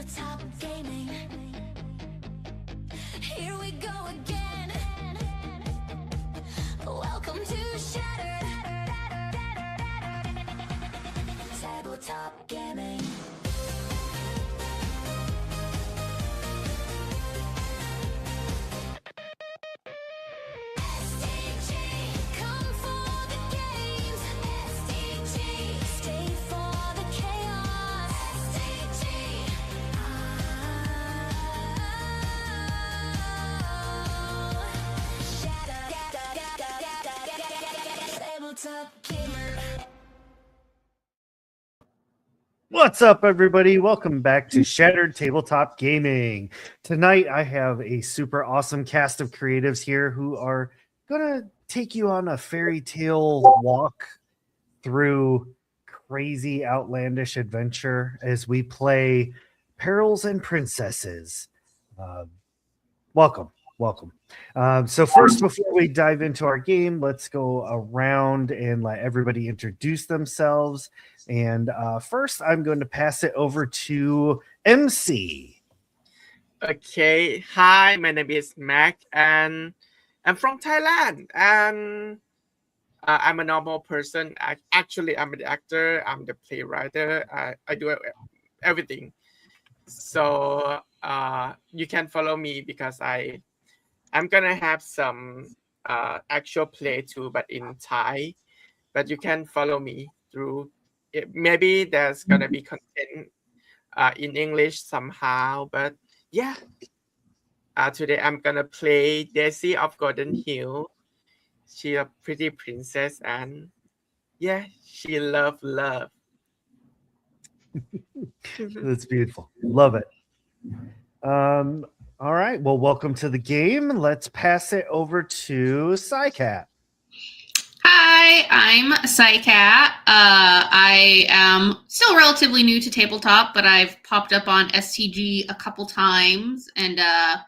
Tabletop gaming. Here we go again. Welcome to Shattered. Tabletop gaming. STG, come for the games. STG, stay for the chaos. STG, Tabletop gamer. What's up, everybody? Welcome back to Shattered Tabletop Gaming. Tonight, I have a super awesome cast of creatives here who are going to take you on a fairy tale walk through crazy, outlandish adventure as we play Perils and Princesses. Welcome. So first, before we dive into our game, let's go around and let everybody introduce themselves. And first, I'm going to pass it over to MC. Okay, hi, my name is Mac, and I'm from Thailand, and I'm a normal person. Actually, I'm the actor, I'm the playwright, I do everything. So you can follow me because I'm gonna have some actual play too, but in Thai. But you can follow me through it. Maybe there's gonna be content in English somehow, but yeah. Today I'm gonna play Daisy of Golden Hill. She's a pretty princess, and yeah, she love. That's beautiful. Love it. All right. Well, welcome to the game. Let's pass it over to Psycat. Hi, I'm Psycat. I am still relatively new to tabletop, but I've popped up on STG a couple times, and I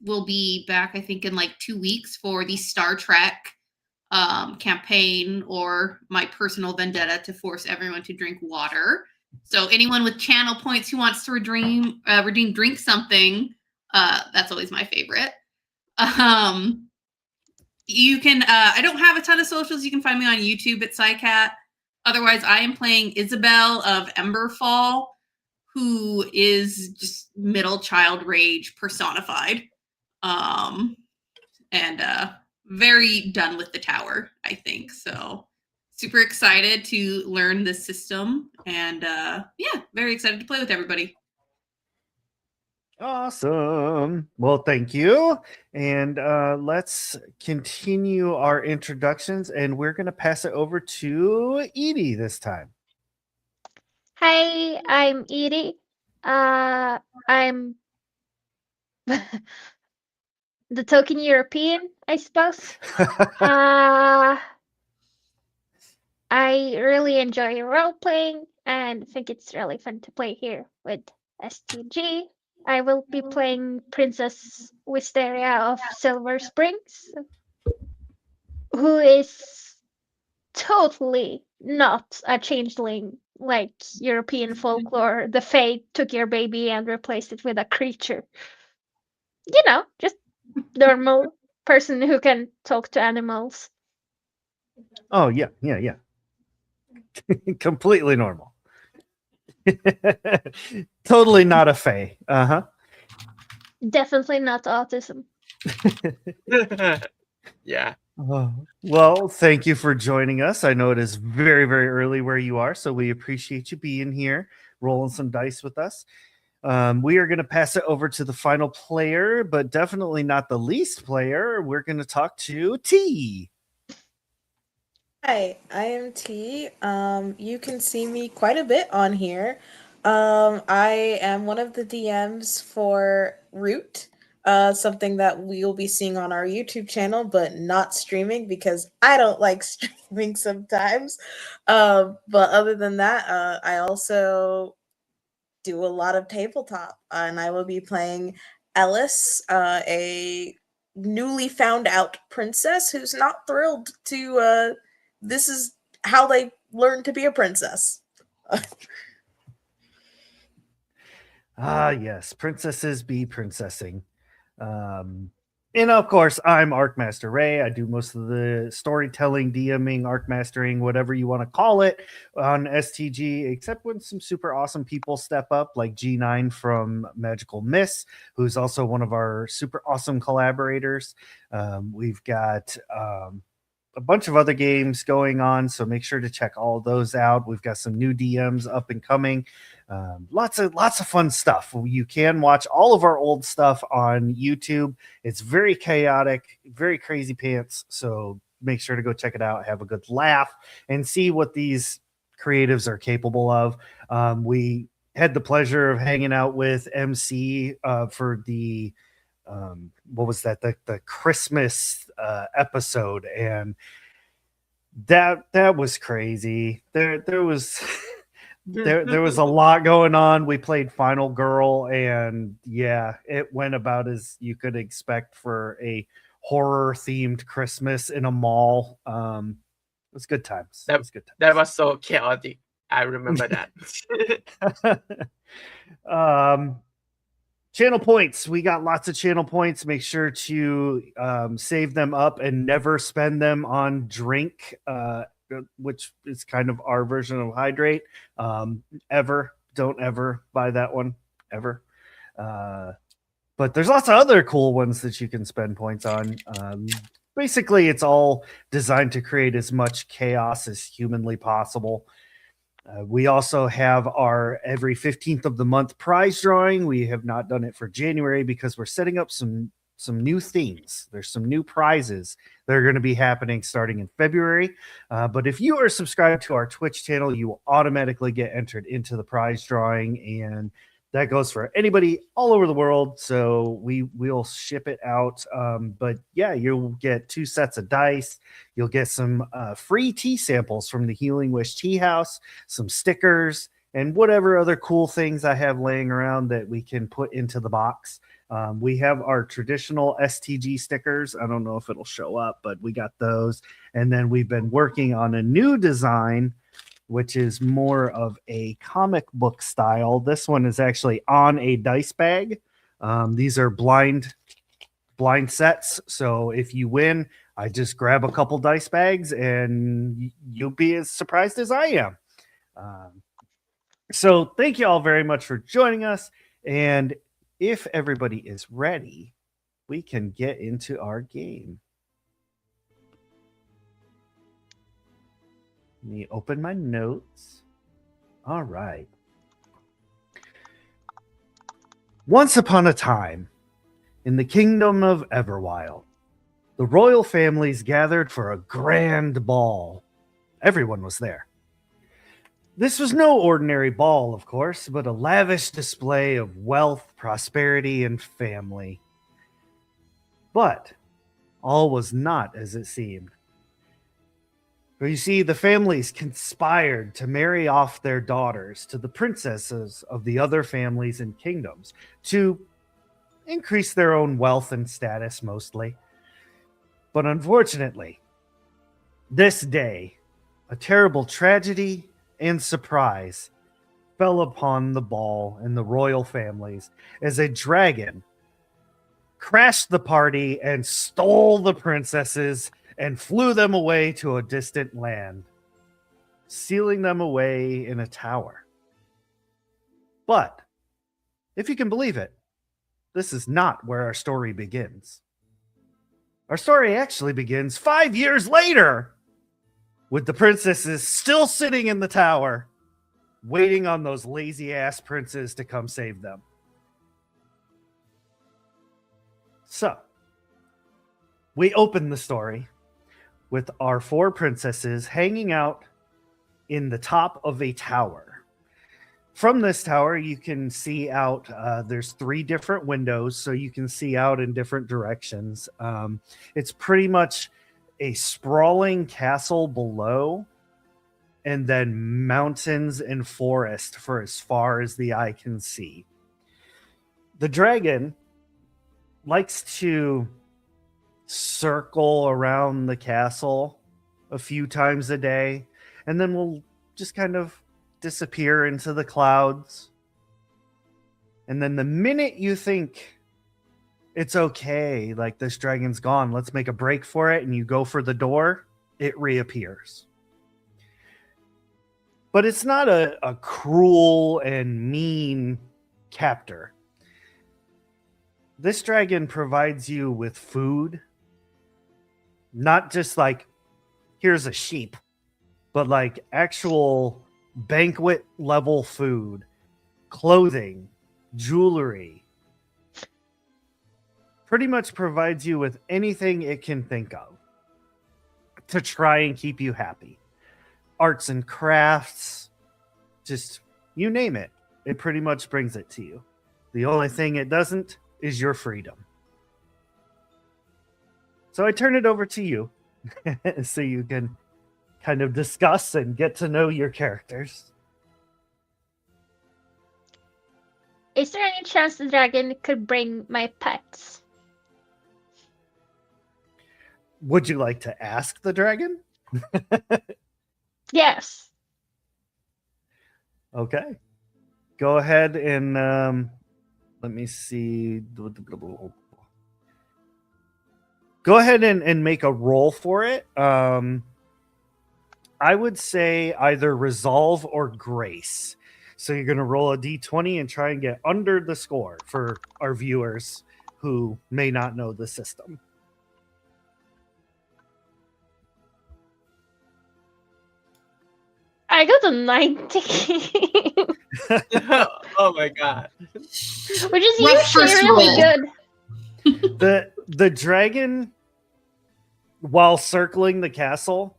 will be back, I think, in like 2 weeks for the Star Trek campaign, or my personal vendetta to force everyone to drink water. So anyone with channel points who wants to redeem drink something, that's always my favorite. You can, I don't have a ton of socials. You can find me on YouTube at Psycat. Otherwise, I am playing Isabel of Emberfall, who is just middle child rage personified. And very done with the tower, I think. So super excited to learn this system. And yeah, very excited to play with everybody. Awesome. Well, thank you. And let's continue our introductions, and we're going to pass it over to Edie this time. Hi, I'm Edie. I'm the token European, I suppose. I really enjoy role playing and think it's really fun to play here with STG. I will be playing Princess Wisteria of Silver Springs, who is totally not a changeling like European folklore. The Fae took your baby and replaced it with a creature. You know, just normal person who can talk to animals. Oh, yeah. Completely normal. Totally not a fae. Definitely not autism. Yeah. Well, thank you for joining us. I know it is very, very early where you are, so we appreciate you being here, rolling some dice with us. We are going to pass it over to the final player, but definitely not the least player. We're going to talk to T. Hi, I am T. You can see me quite a bit on here. I am one of the DMs for Root, something that we'll be seeing on our YouTube channel, but not streaming because I don't like streaming sometimes. But other than that, I also do a lot of tabletop, and I will be playing Ellis, a newly found out princess who's not thrilled to this is how they learn to be a princess. Ah, yes, princesses be princessing. Um, and of course, I'm Arcmaster Ray. I do most of the storytelling, DMing, arc mastering, whatever you want to call it on STG, except when some super awesome people step up, like G9 from Magical Miss, who's also one of our super awesome collaborators. We've got a bunch of other games going on, so make sure to check all those out. We've got some new DMs up and coming. Lots of fun stuff. You can watch all of our old stuff on YouTube. It's very chaotic, very crazy pants. So make sure to go check it out, have a good laugh, and see what these creatives are capable of. We had the pleasure of hanging out with MC for the what was that, the Christmas episode, and that was crazy. There was there was a lot going on. We played Final Girl, and yeah, it went about as you could expect for a horror themed Christmas in a mall. It was good times. It was good times. That was so chaotic. I remember that. Channel points. We got lots of channel points. Make sure to save them up and never spend them on drink, which is kind of our version of hydrate. Ever. Don't ever buy that one. Ever. But there's lots of other cool ones that you can spend points on. Basically, it's all designed to create as much chaos as humanly possible. We also have our every 15th of the month prize drawing. We have not done it for January because we're setting up some new themes. There's some new prizes that are going to be happening starting in February. But if you are subscribed to our Twitch channel, you will automatically get entered into the prize drawing, and that goes for anybody all over the world. So we'll ship it out. But yeah, you'll get 2 sets of dice. You'll get some free tea samples from the Healing Wish Tea House, some stickers, and whatever other cool things I have laying around that we can put into the box. We have our traditional STG stickers. I don't know if it'll show up, but we got those. And then we've been working on a new design, which is more of a comic book style. This one is actually on a dice bag. These are blind sets. So if you win, I just grab a couple dice bags and you'll be as surprised as I am. So thank you all very much for joining us. And if everybody is ready, we can get into our game. Let me open my notes. All right. Once upon a time, in the kingdom of Everwild, the royal families gathered for a grand ball. Everyone was there. This was no ordinary ball, of course, but a lavish display of wealth, prosperity, and family. But all was not as it seemed. For you see, the families conspired to marry off their daughters to the princesses of the other families and kingdoms to increase their own wealth and status mostly. But unfortunately, this day, a terrible tragedy and surprise fell upon the ball and the royal families as a dragon crashed the party and stole the princesses and flew them away to a distant land, sealing them away in a tower. But, if you can believe it, this is not where our story begins. Our story actually begins 5 years later, with the princesses still sitting in the tower, waiting on those lazy-ass princes to come save them. So, we open the story with our 4 princesses hanging out in the top of a tower. From this tower, you can see out. There's 3 different windows, so you can see out in different directions. It's pretty much a sprawling castle below, and then mountains and forest for as far as the eye can see. The dragon likes to circle around the castle a few times a day, and then we'll just kind of disappear into the clouds. And then the minute you think it's okay, like this dragon's gone, let's make a break for it, and you go for the door, it reappears. But it's not a cruel and mean captor. This dragon provides you with food, not just like, here's a sheep, but like actual banquet level food, clothing, jewelry. Pretty much provides you with anything it can think of to try and keep you happy. Arts and crafts, just you name it, it pretty much brings it to you. The only thing it doesn't is your freedom. So I turn it over to you so you can kind of discuss and get to know your characters. Is there any chance the dragon could bring my pets? Would you like to ask the dragon? Yes. Okay. Go ahead and let me see. Go ahead and make a roll for it. I would say either resolve or grace. So you're going to roll a d20 and try and get under the score for our viewers who may not know the system. I got a 90. Oh my god. Which is Rough usually first really roll. good. The dragon, while circling the castle,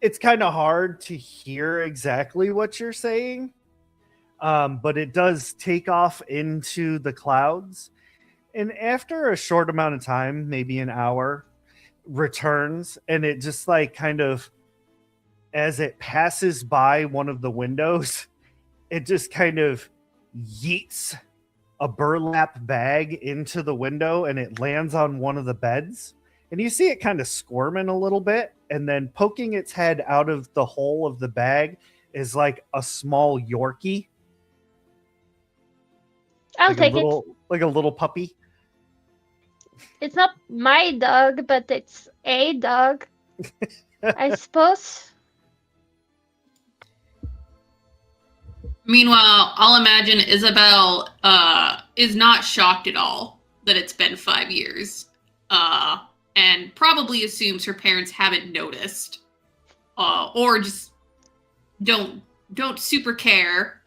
it's kind of hard to hear exactly what you're saying, but it does take off into the clouds, and after a short amount of time, maybe an hour, returns, and it just like kind of, as it passes by one of the windows, it just kind of yeets a burlap bag into the window, and it lands on one of the beds. And you see it kind of squirming a little bit, and then poking its head out of the hole of the bag is like a small Yorkie. I'll like take a little, like a little puppy. It's not my dog, but it's a dog. I suppose. Meanwhile, I'll imagine Isabel is not shocked at all that it's been 5 years, and probably assumes her parents haven't noticed, or just don't super care,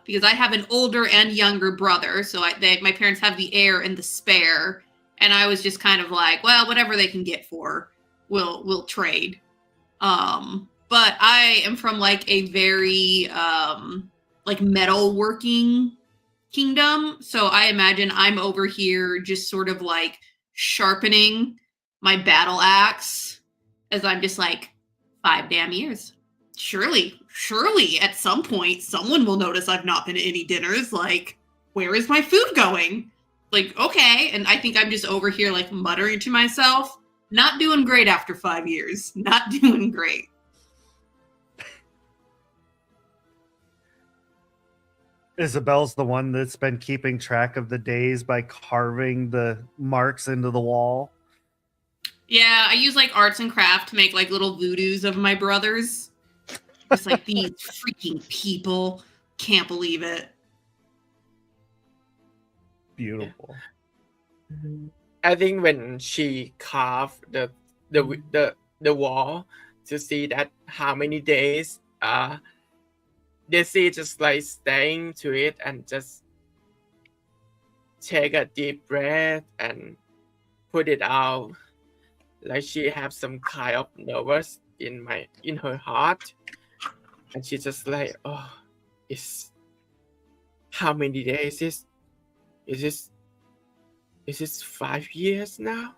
because I have an older and younger brother, so my parents have the heir and the spare, and I was just kind of like, well, whatever they can get for, we'll trade. But I am from like a very like metal working kingdom, so I imagine I'm over here just sort of like sharpening my battle axe as I'm just like, 5 damn years. Surely at some point someone will notice I've not been to any dinners. Like, where is my food going? Like, okay. And I think I'm just over here like muttering to myself, not doing great after 5 years. Not doing great. Isabel's the one that's been keeping track of the days by carving the marks into the wall. Yeah, I use like arts and craft to make like little voodoos of my brothers. Just like, these freaking people. Can't believe it. Beautiful. I think when she carved the wall to see that how many days, Daisy just like staying to it and just take a deep breath and put it out, like she have some kind of nervous in her heart, and she just like, oh, it's how many days is this 5 years now?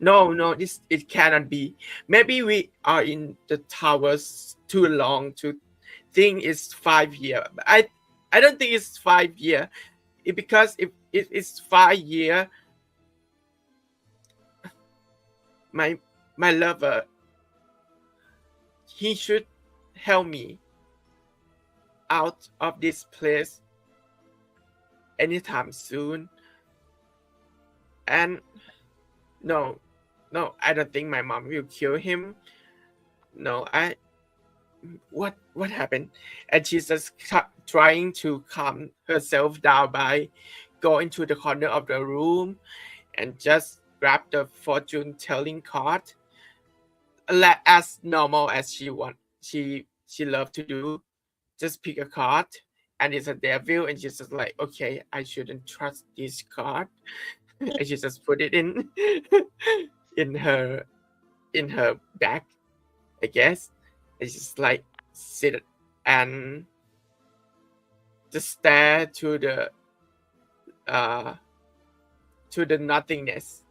No, it cannot be. Maybe we are in the towers too long to think it's 5 years. I don't think it's 5 years. Because if it's 5 years, my lover, he should help me out of this place anytime soon. And no, I don't think my mom will kill him. No, what happened? And she's just trying to calm herself down by going to the corner of the room and just grab the fortune telling card, as normal as she loved to do. Just pick a card and it's a devil, and she's just like, okay, I shouldn't trust this card. And she just put it in in her bag, I guess. And she's like sit and just stare to the nothingness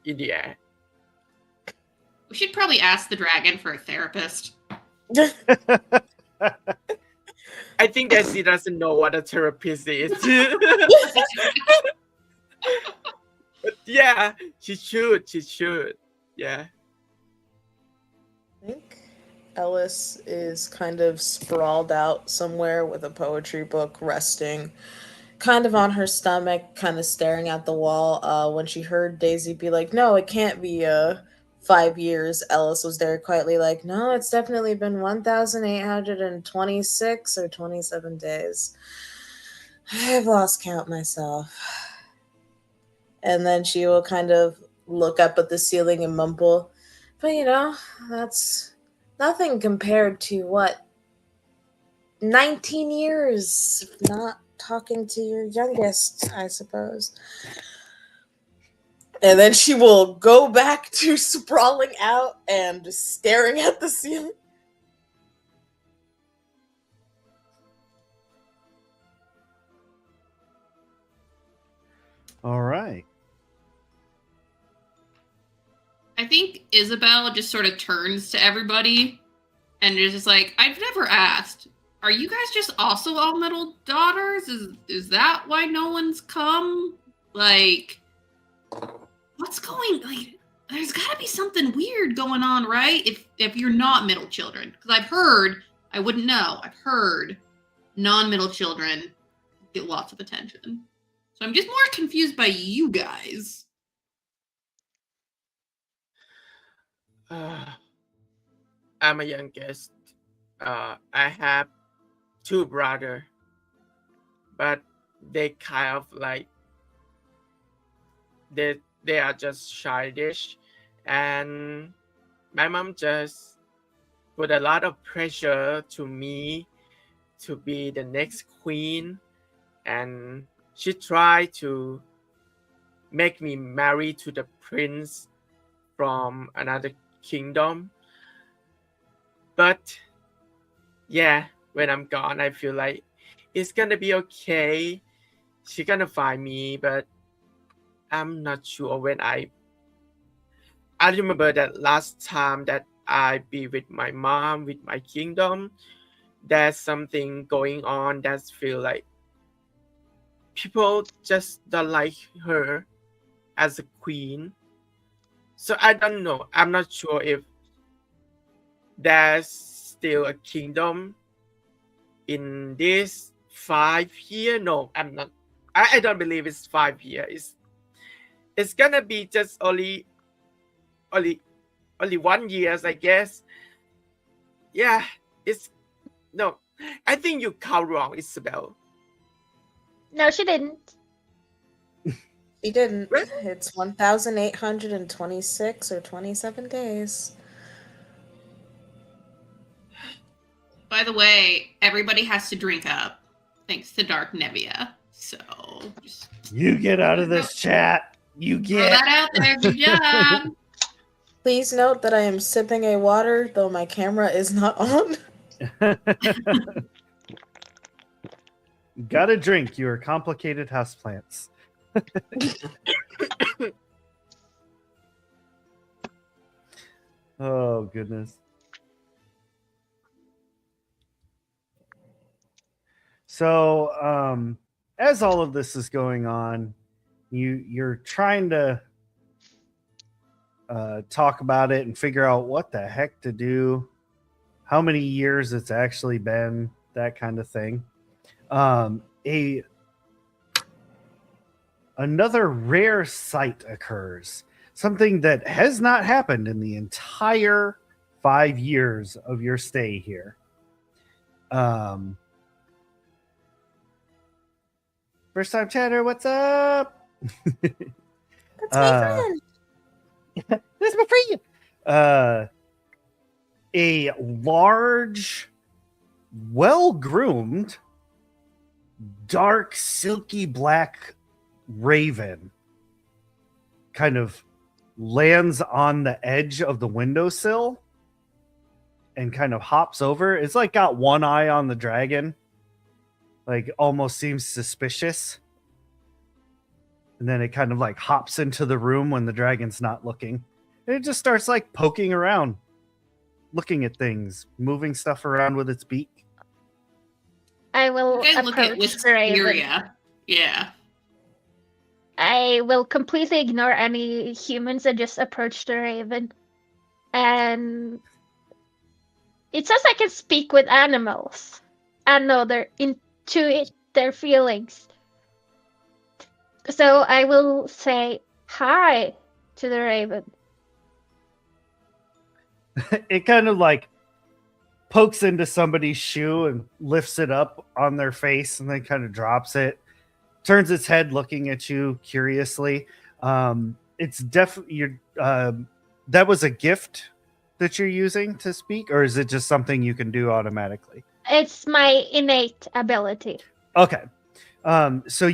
in the air. We should probably ask the dragon for a therapist. I think that she doesn't know what a therapist is. But yeah, she should. Yeah. I think Ellis is kind of sprawled out somewhere with a poetry book resting kind of on her stomach, kind of staring at the wall. When she heard Daisy be like, no, it can't be 5 years, Ellis was there quietly like, no, it's definitely been 1,826 or 27 days. I've lost count myself. And then she will kind of look up at the ceiling and mumble, but that's nothing compared to what 19 years of not talking to your youngest, I suppose. And then she will go back to sprawling out and staring at the ceiling. All right. I think Isabel just sort of turns to everybody and is just like, I've never asked, are you guys just also all middle daughters? Is that why no one's come? Like, what's going, like, there's gotta be something weird going on, right? If you're not middle children. Because I've heard, I wouldn't know, I've heard non-middle children get lots of attention. So I'm just more confused by you guys. I'm a youngest. I have 2 brothers, but they kind of like they are just childish, and my mom just put a lot of pressure to me to be the next queen, and she tried to make me marry to the prince from another kingdom. But yeah, when I'm gone, I feel like it's gonna be okay. She's gonna find me, but I'm not sure when I remember that last time that I be with my mom, with my kingdom, there's something going on that feel like people just don't like her as a queen. So I don't know. I'm not sure if there's still a kingdom in this 5 year. No, I'm not. I don't believe it's 5 year. It's gonna be just only 1 year, I guess. Yeah, it's no. I think you count wrong, Isabel. No, she didn't. She didn't. Really? It's 1,826 or 27 days. By the way, everybody has to drink up, thanks to Dark Nevia. So just You get out of this chat. You throw get. that out there. Good job. Please note that I am sipping a water, though my camera is not on. Gotta drink your complicated houseplants. Oh, goodness. So, as all of this is going on, you're trying to talk about it and figure out what the heck to do, how many years it's actually been, that kind of thing. another rare sight occurs. Something that has not happened in the entire 5 years of your stay here. First time chatter, what's up? That's my friend. That's my friend. A large, well-groomed, dark, silky black raven kind of lands on the edge of the windowsill and kind of hops over. It's like got one eye on the dragon, like almost seems suspicious. And then it kind of like hops into the room when the dragon's not looking. And it just starts like poking around, looking at things, moving stuff around with its beak. I will I look at approach the raven. Wisteria. Yeah. I will completely ignore any humans and just approach the raven. And it says I can speak with animals. And know their intuit their feelings. So I will say hi to the raven. It kind of like pokes into somebody's shoe and lifts it up on their face and then kind of drops it. Turns its head looking at you curiously. It's definitely that was a gift that you're using to speak, or is it just something you can do automatically? It's my innate ability. Okay. So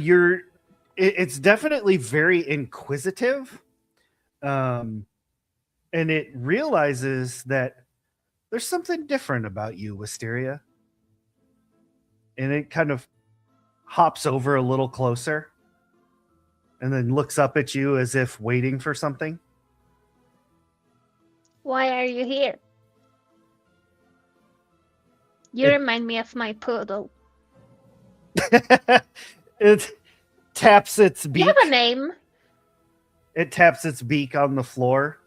it's definitely very inquisitive. And it realizes that there's something different about you, Wisteria. And it kind of hops over a little closer and then looks up at you as if waiting for something. Why are you here? You remind me of my poodle. It taps its You beak. have a name. It taps its beak on the floor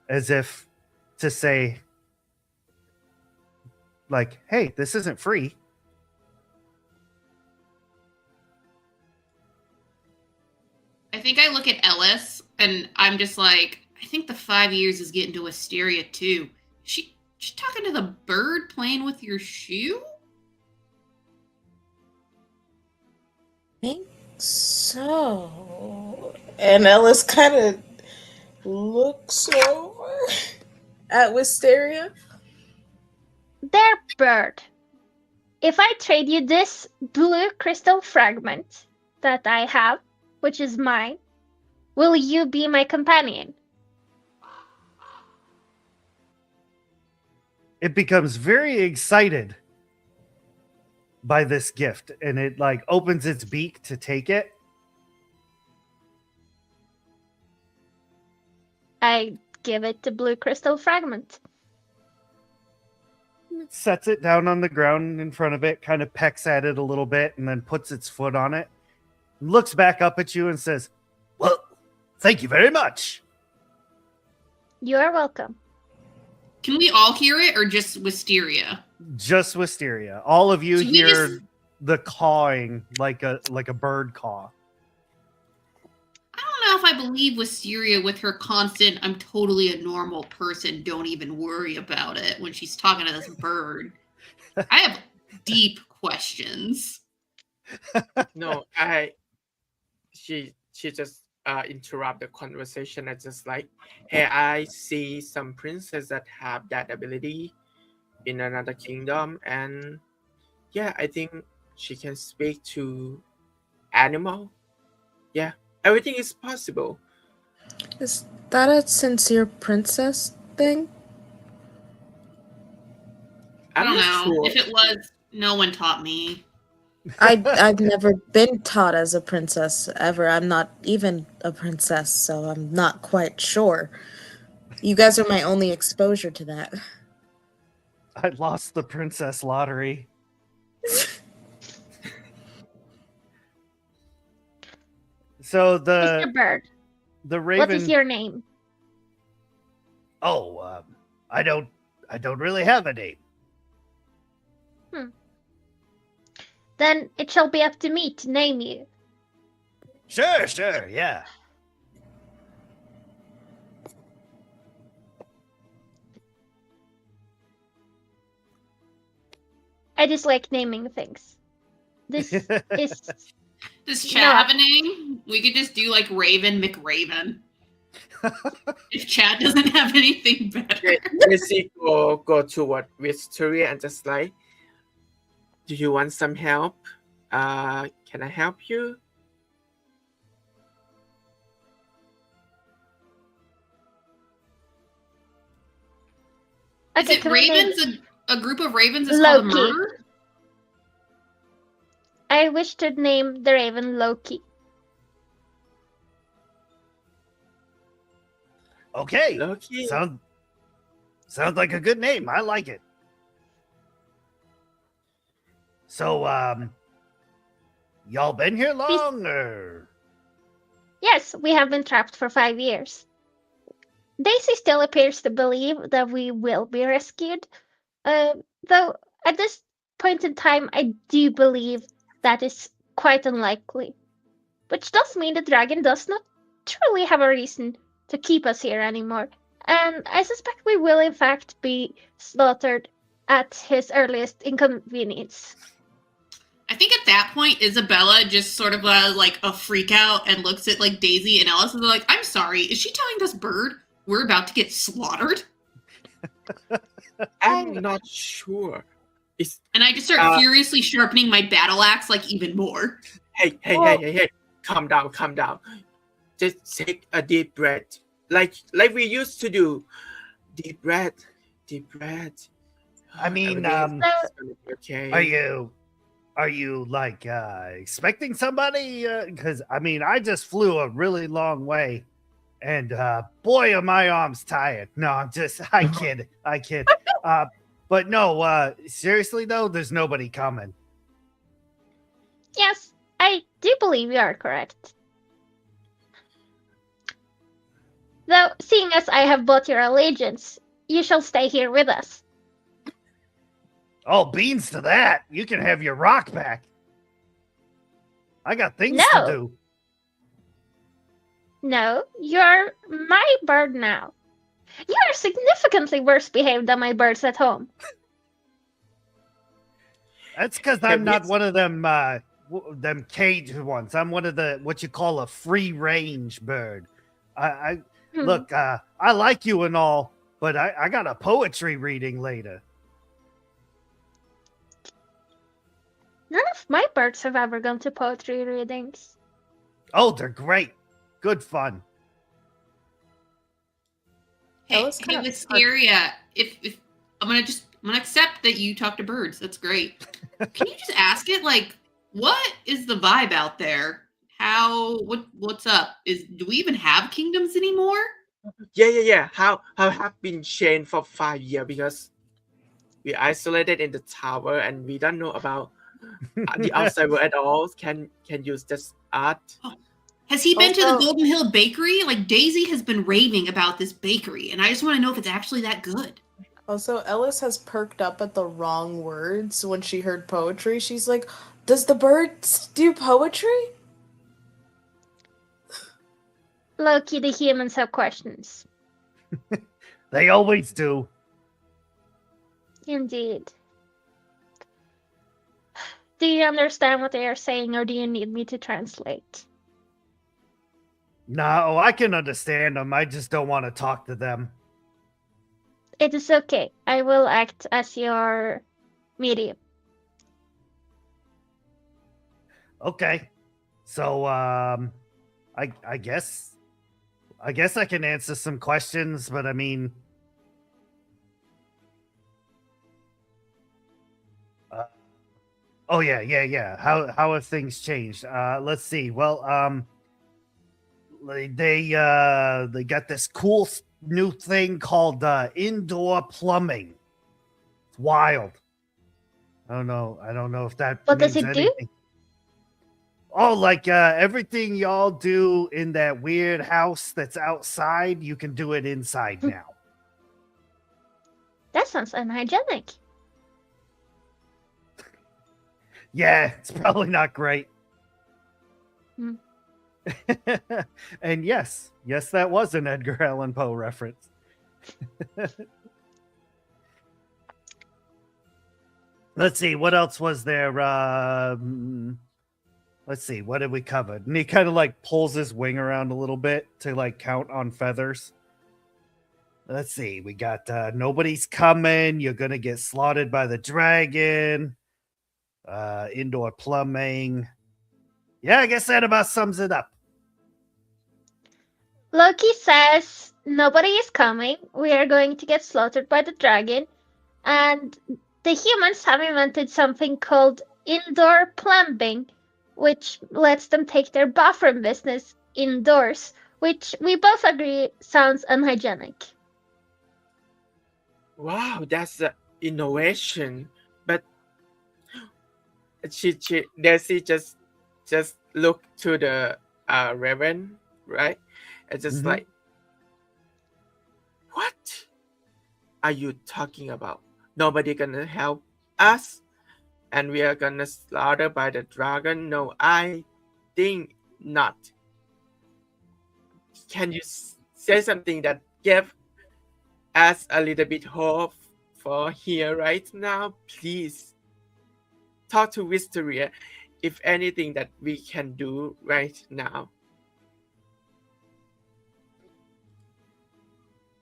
as if to say, like, hey, this isn't free. I think I look at Ellis and I'm just like, I think the 5 years is getting to Wisteria too. She talking to the bird playing with your shoe? I think so. And Ellis kind of looks over at Wisteria. There, bird. If I trade you this blue crystal fragment that I have, which is mine, will you be my companion? It becomes very excited by this gift and it like opens its beak to take it. I give it the blue crystal fragment. It sets it down on the ground in front of it, kind of pecks at it a little bit, and then puts its foot on it. Looks back up at you and says, well, thank you very much. You are welcome. Can we all hear it or just Wisteria? Just Wisteria. All of you So we hear just- the cawing like a bird caw. I don't know if I believe Wisteria with her constant, I'm totally a normal person, don't even worry about it when she's talking to this bird. I have deep questions. No, she just interrupt the conversation and just like, hey, I see some princesses that have that ability in another kingdom, and yeah, I think she can speak to animal. Yeah, everything is possible. Is that a sincere princess thing? I don't not know. sure. If it was, no one taught me. I've never been taught as a princess ever. I'm not even a princess, so I'm not quite sure. You guys are my only exposure to that. I lost the princess lottery. So Mr. Bird, the raven. what is your name? Oh, I don't really have a name. Then it shall be up to me to name you. Sure, yeah. I just like naming things. This is Does Chad No. have a name? We could just do like Raven McRaven. If Chad doesn't have anything better. Daisy go toward Victoria and just like, do you want some help? Can I help you? Is okay. it Can we name- ravens? A group of ravens is called a Loki. murder? I wish to name the raven Loki. Okay. Loki. Sounds like a good name. I like it. So, y'all been here long, or? Yes, we have been trapped for 5 years. Daisy still appears to believe that we will be rescued, though at this point in time, I do believe that is quite unlikely. Which does mean the dragon does not truly have a reason to keep us here anymore, and I suspect we will in fact be slaughtered at his earliest inconvenience. I think at that point, Isabella just sort of like a freak out and looks at like Daisy and Alice and they're like, I'm sorry, is she telling this bird we're about to get slaughtered? I'm not sure. And I just start furiously sharpening my battle axe like even more. Hey. Calm down. Just take a deep breath. Like we used to do. Deep breath. I mean, Everything's gonna be okay. Are you like expecting somebody? Because I mean, I just flew a really long way, and boy, are my arms tired. No, I kid. But no, seriously though, there's nobody coming. Yes, I do believe you are correct. Though, seeing as I have bought your allegiance, you shall stay here with us. Oh, beans to that! You can have your rock back. I got things No. to do. No, you're my bird now. You are significantly worse behaved than my birds at home. That's because I'm not one of them them caged ones. I'm one of the what you call a free range bird. Look, I like you and all, but I got a poetry reading later. None of my birds have ever gone to poetry readings. Oh, they're great. Good fun. Hey, was kind of Wisteria, if I'm gonna accept that you talk to birds. That's great. Can you just ask it like, what is the vibe out there? What's up? Do we even have kingdoms anymore? Yeah. How have been chained for 5 years because we isolated in the tower and we don't know about the outside world at all. Can use this art. Has he been to the Also- Golden Hill Bakery? Like Daisy has been raving about this bakery, and I just want to know if it's actually that good. Also, Ellis has perked up at the wrong words when she heard poetry. She's like, does the birds do poetry? Loki, the humans have questions. They always do. Indeed. Do you understand what they are saying, or do you need me to translate? No, I can understand them. I just don't want to talk to them. It is okay. I will act as your medium. Okay. So I guess I can answer some questions, but I mean oh yeah. How have things changed? Let's see. Well, they got this cool new thing called indoor plumbing. It's wild. I don't know if that What does means it do? anything. Oh, like everything y'all do in that weird house that's outside, you can do it inside now. That sounds unhygienic. Yeah, it's probably not great. Hmm. And yes, that was an Edgar Allan Poe reference. Let's see, what else was there? Let's see, what did we cover? And he kind of like pulls his wing around a little bit to like count on feathers. Let's see, we got nobody's coming. You're gonna get slaughtered by the dragon. Indoor plumbing. Yeah, I guess that about sums it up. Loki says nobody is coming. We are going to get slaughtered by the dragon. And the humans have invented something called indoor plumbing, which lets them take their bathroom business indoors, which we both agree sounds unhygienic. Wow, that's an innovation. But Daisy just look to the Raven, right? And just Mhm. like, what are you talking about? Nobody gonna help us, and we are gonna slaughter by the dragon? No, I think not. Can you say something that give us a little bit hope for here right now, please? Talk to Wisteria if anything that we can do right now.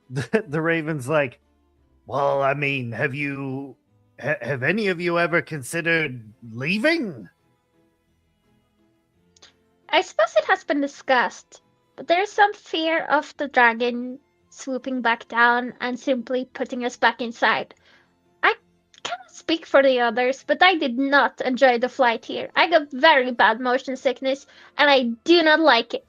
The Raven's like, well, I mean, have any of you ever considered leaving? I suppose it has been discussed, but there's some fear of the dragon swooping back down and simply putting us back inside. I cannot speak for the others, but I did not enjoy the flight here. I got very bad motion sickness, and I do not like it.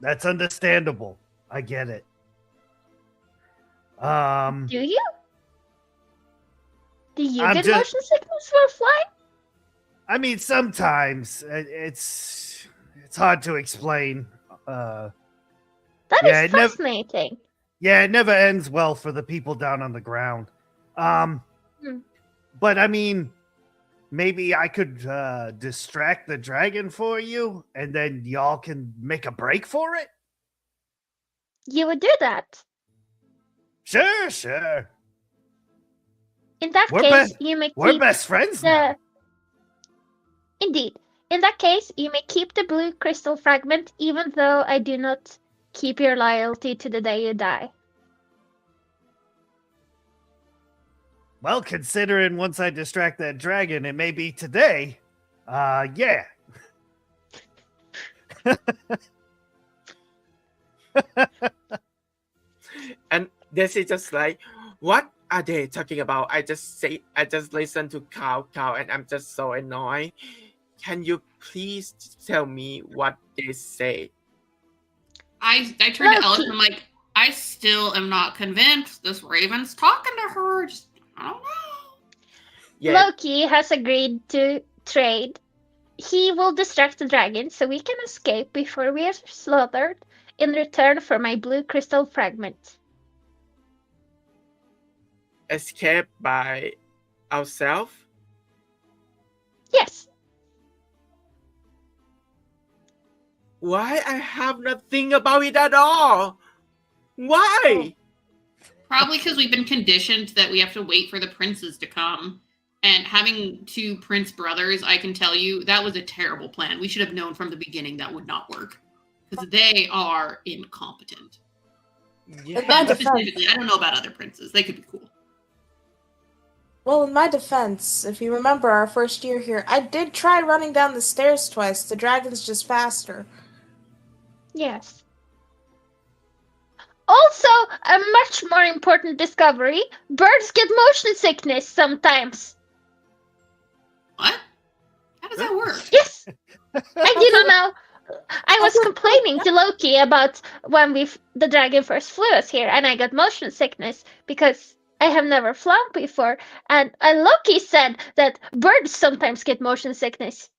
That's understandable. I get it. Do you? Do you I'm get just- motion sickness for flying? I mean, sometimes it's hard to explain. That Yeah, is it never- fascinating. Yeah, it never ends well for the people down on the ground. But I mean, maybe I could distract the dragon for you, and then y'all can make a break for it. You would do that. Sure. In that We're case, best- you may We're keep best friends now. Indeed. In that case, you may keep the blue crystal fragment, even though I do not keep your loyalty to the day you die. Well, considering once I distract that dragon, it may be today. Yeah. And Daisy just like, what are they talking about? I just listen to cow, and I'm just so annoyed. Can you please tell me what they say? I turned to Ellis Loki. and I'm like, I still am not convinced this Raven's talking to her. Just, I don't know. Yeah, Loki has agreed to trade. He will distract the dragon so we can escape before we are slaughtered in return for my blue crystal fragment. escape by ourselves. Yes. Why I have nothing about it at all? Why? Probably because we've been conditioned that we have to wait for the princes to come. And having two prince brothers, I can tell you, that was a terrible plan. We should have known from the beginning that would not work. Because they are incompetent. Yeah. In my defense, Specifically, I don't know about other princes. They could be cool. well, in my defense, if you remember our first year here, I did try running down the stairs twice. The dragon's just faster. Yes. Also, a much more important discovery, birds get motion sickness sometimes. What? How does that work? Yes. I didn't know. I was complaining to Loki about when the dragon first flew us here, and I got motion sickness because I have never flown before. And Loki said that birds sometimes get motion sickness.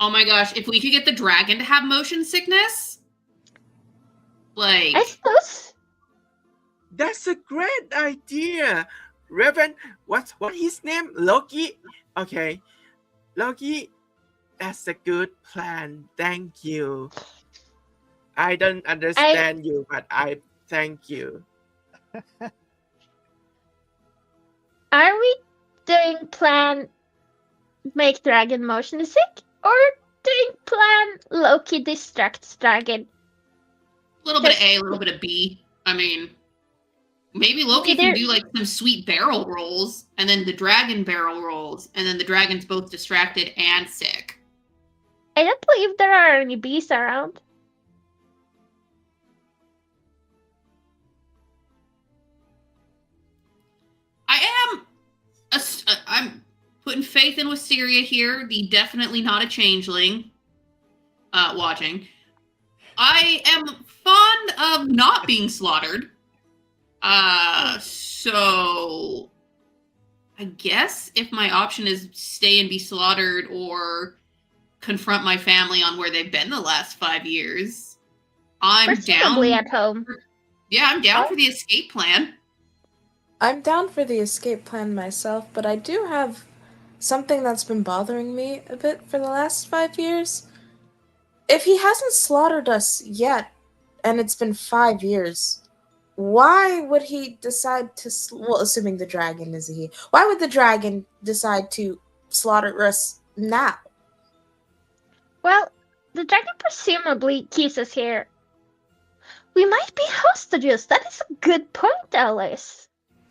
Oh my gosh, if we could get the dragon to have motion sickness, like, I suppose. That's a great idea. Raven, what his name? Loki? Okay. Loki, that's a good plan. Thank you. I don't understand you, but I thank you. Are we doing plan make dragon motion sick or doing plan Loki distracts dragon? A little bit of A, a little bit of B. I mean, maybe Loki can do like some sweet barrel rolls, and then the dragon barrel rolls, and then the dragon's both distracted and sick. I don't believe there are any bees around. I'm putting faith in Wisteria here, the definitely not a changeling watching. I am fond of not being slaughtered. So I guess if my option is stay and be slaughtered or confront my family on where they've been the last 5 years, I'm Presumably down. at home. Yeah, I'm down for the escape plan. I'm down for the escape plan myself, but I do have something that's been bothering me a bit for the last 5 years. If he hasn't slaughtered us yet, and it's been 5 years, why would he decide to, well, assuming the dragon is a he, why would the dragon decide to slaughter us now? Well, the dragon presumably keeps us here. We might be hostages. That is a good point, Alice.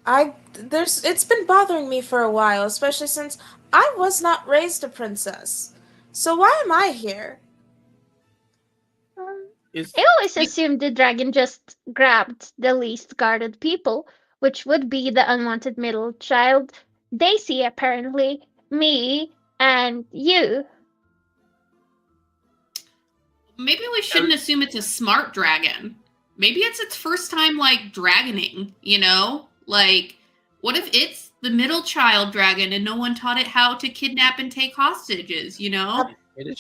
It's been bothering me for a while, especially since I was not raised a princess. So why am I here? I always assumed the dragon just grabbed the least guarded people, which would be the unwanted middle child, Daisy apparently, me, and you. Maybe we shouldn't assume it's a smart dragon. Maybe it's its first time, like, dragoning, you know? Like, what if it's the middle child dragon and no one taught it how to kidnap and take hostages, you know?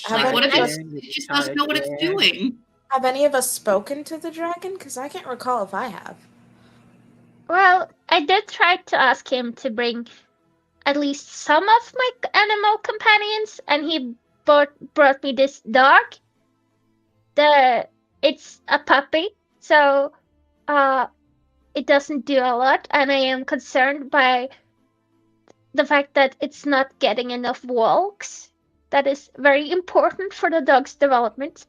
Like, what if it just doesn't know what it's doing? Have any of us spoken to the dragon? Because I can't recall if I have. Well, I did try to ask him to bring at least some of my animal companions, and he brought me this dog. It's a puppy, so it doesn't do a lot, and I am concerned by the fact that it's not getting enough walks. That is very important for the dog's development.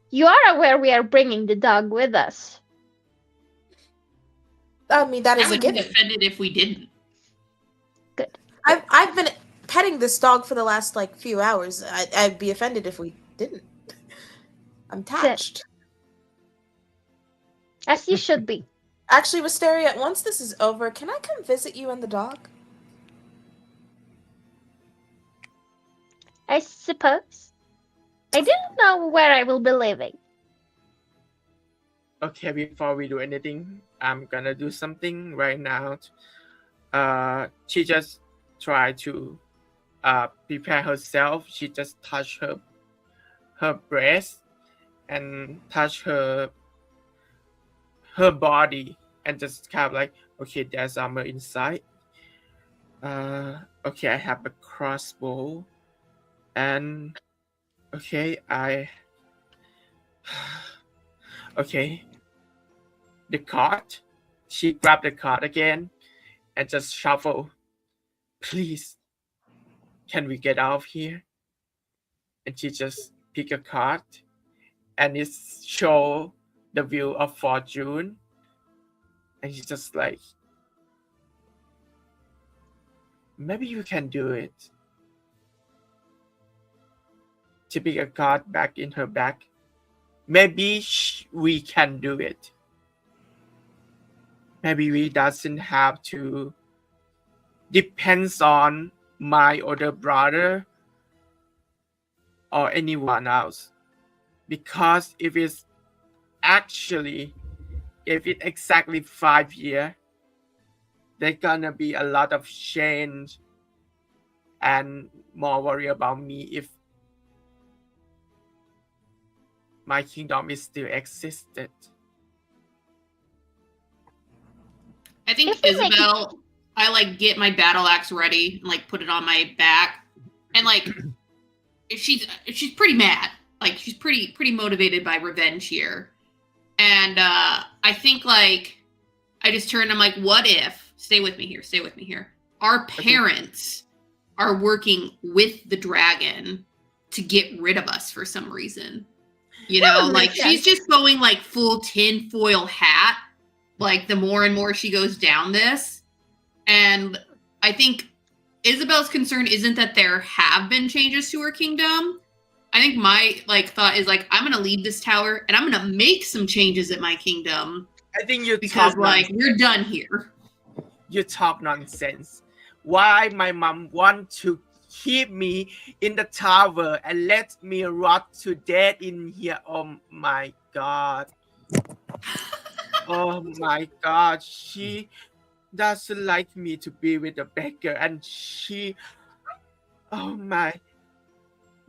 You are aware we are bringing the dog with us. I mean, that is I a would be given. offended if we didn't. Good. I've been petting this dog for the last few hours. I'd be offended if we didn't. I'm touched. As you should be. Actually, Wisteria, once this is over, can I come visit you and the dog? I suppose. I didn't know where I will be living. Okay, before we do anything, I'm gonna do something right now. She just tried to prepare herself. She just touched her breast and touch her body and just kind of like, okay, there's armor inside. Okay, I have a crossbow, and okay, okay, the card. She grabbed the card again and just shuffle. Please, can we get out of here? And she just pick a card, and it show the Wheel of Fortune, and she's just like, maybe you can do it. She pick a card back in her bag. Maybe we can do it. Maybe we doesn't have to depends on my older brother or anyone else. Because if it's exactly 5 years, there's gonna be a lot of change and more worry about me if my kingdom is still existed. I think If we make it- Isabel, I like get my battle axe ready and like put it on my back, and like she's pretty mad. Like she's pretty motivated by revenge here, and I think like I just turn. I'm like, what if? Stay with me here. Stay with me here. Our parents are working with the dragon to get rid of us for some reason. You That know, would like make she's sense. just going like full tinfoil hat. Like the more and more she goes down this, and I think Isabel's concern isn't that there have been changes to her kingdom. I think my like thought is like I'm gonna leave this tower and I'm gonna make some changes at my kingdom I think you because talk like nonsense. we're done here. You talk nonsense. Why my mom want to keep me in the tower and let me rot to death in here? Oh my god. Oh my god. She doesn't like me to be with a beggar, and she, oh my,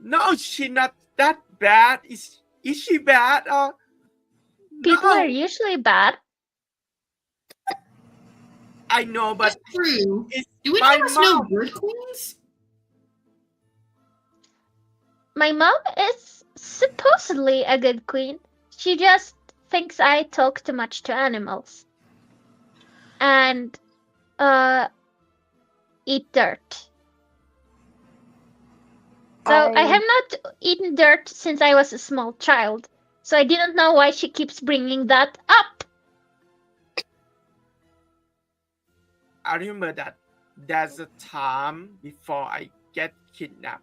no, she not that bad. Is she bad? People are No, usually bad. I know, but That's true. it's Do any my of us know mom. bird queens? My mom is supposedly a good queen. She just thinks I talk too much to animals. And eat dirt. So I have not eaten dirt since I was a small child. So I didn't know why she keeps bringing that up. I remember that there's a time before I get kidnapped.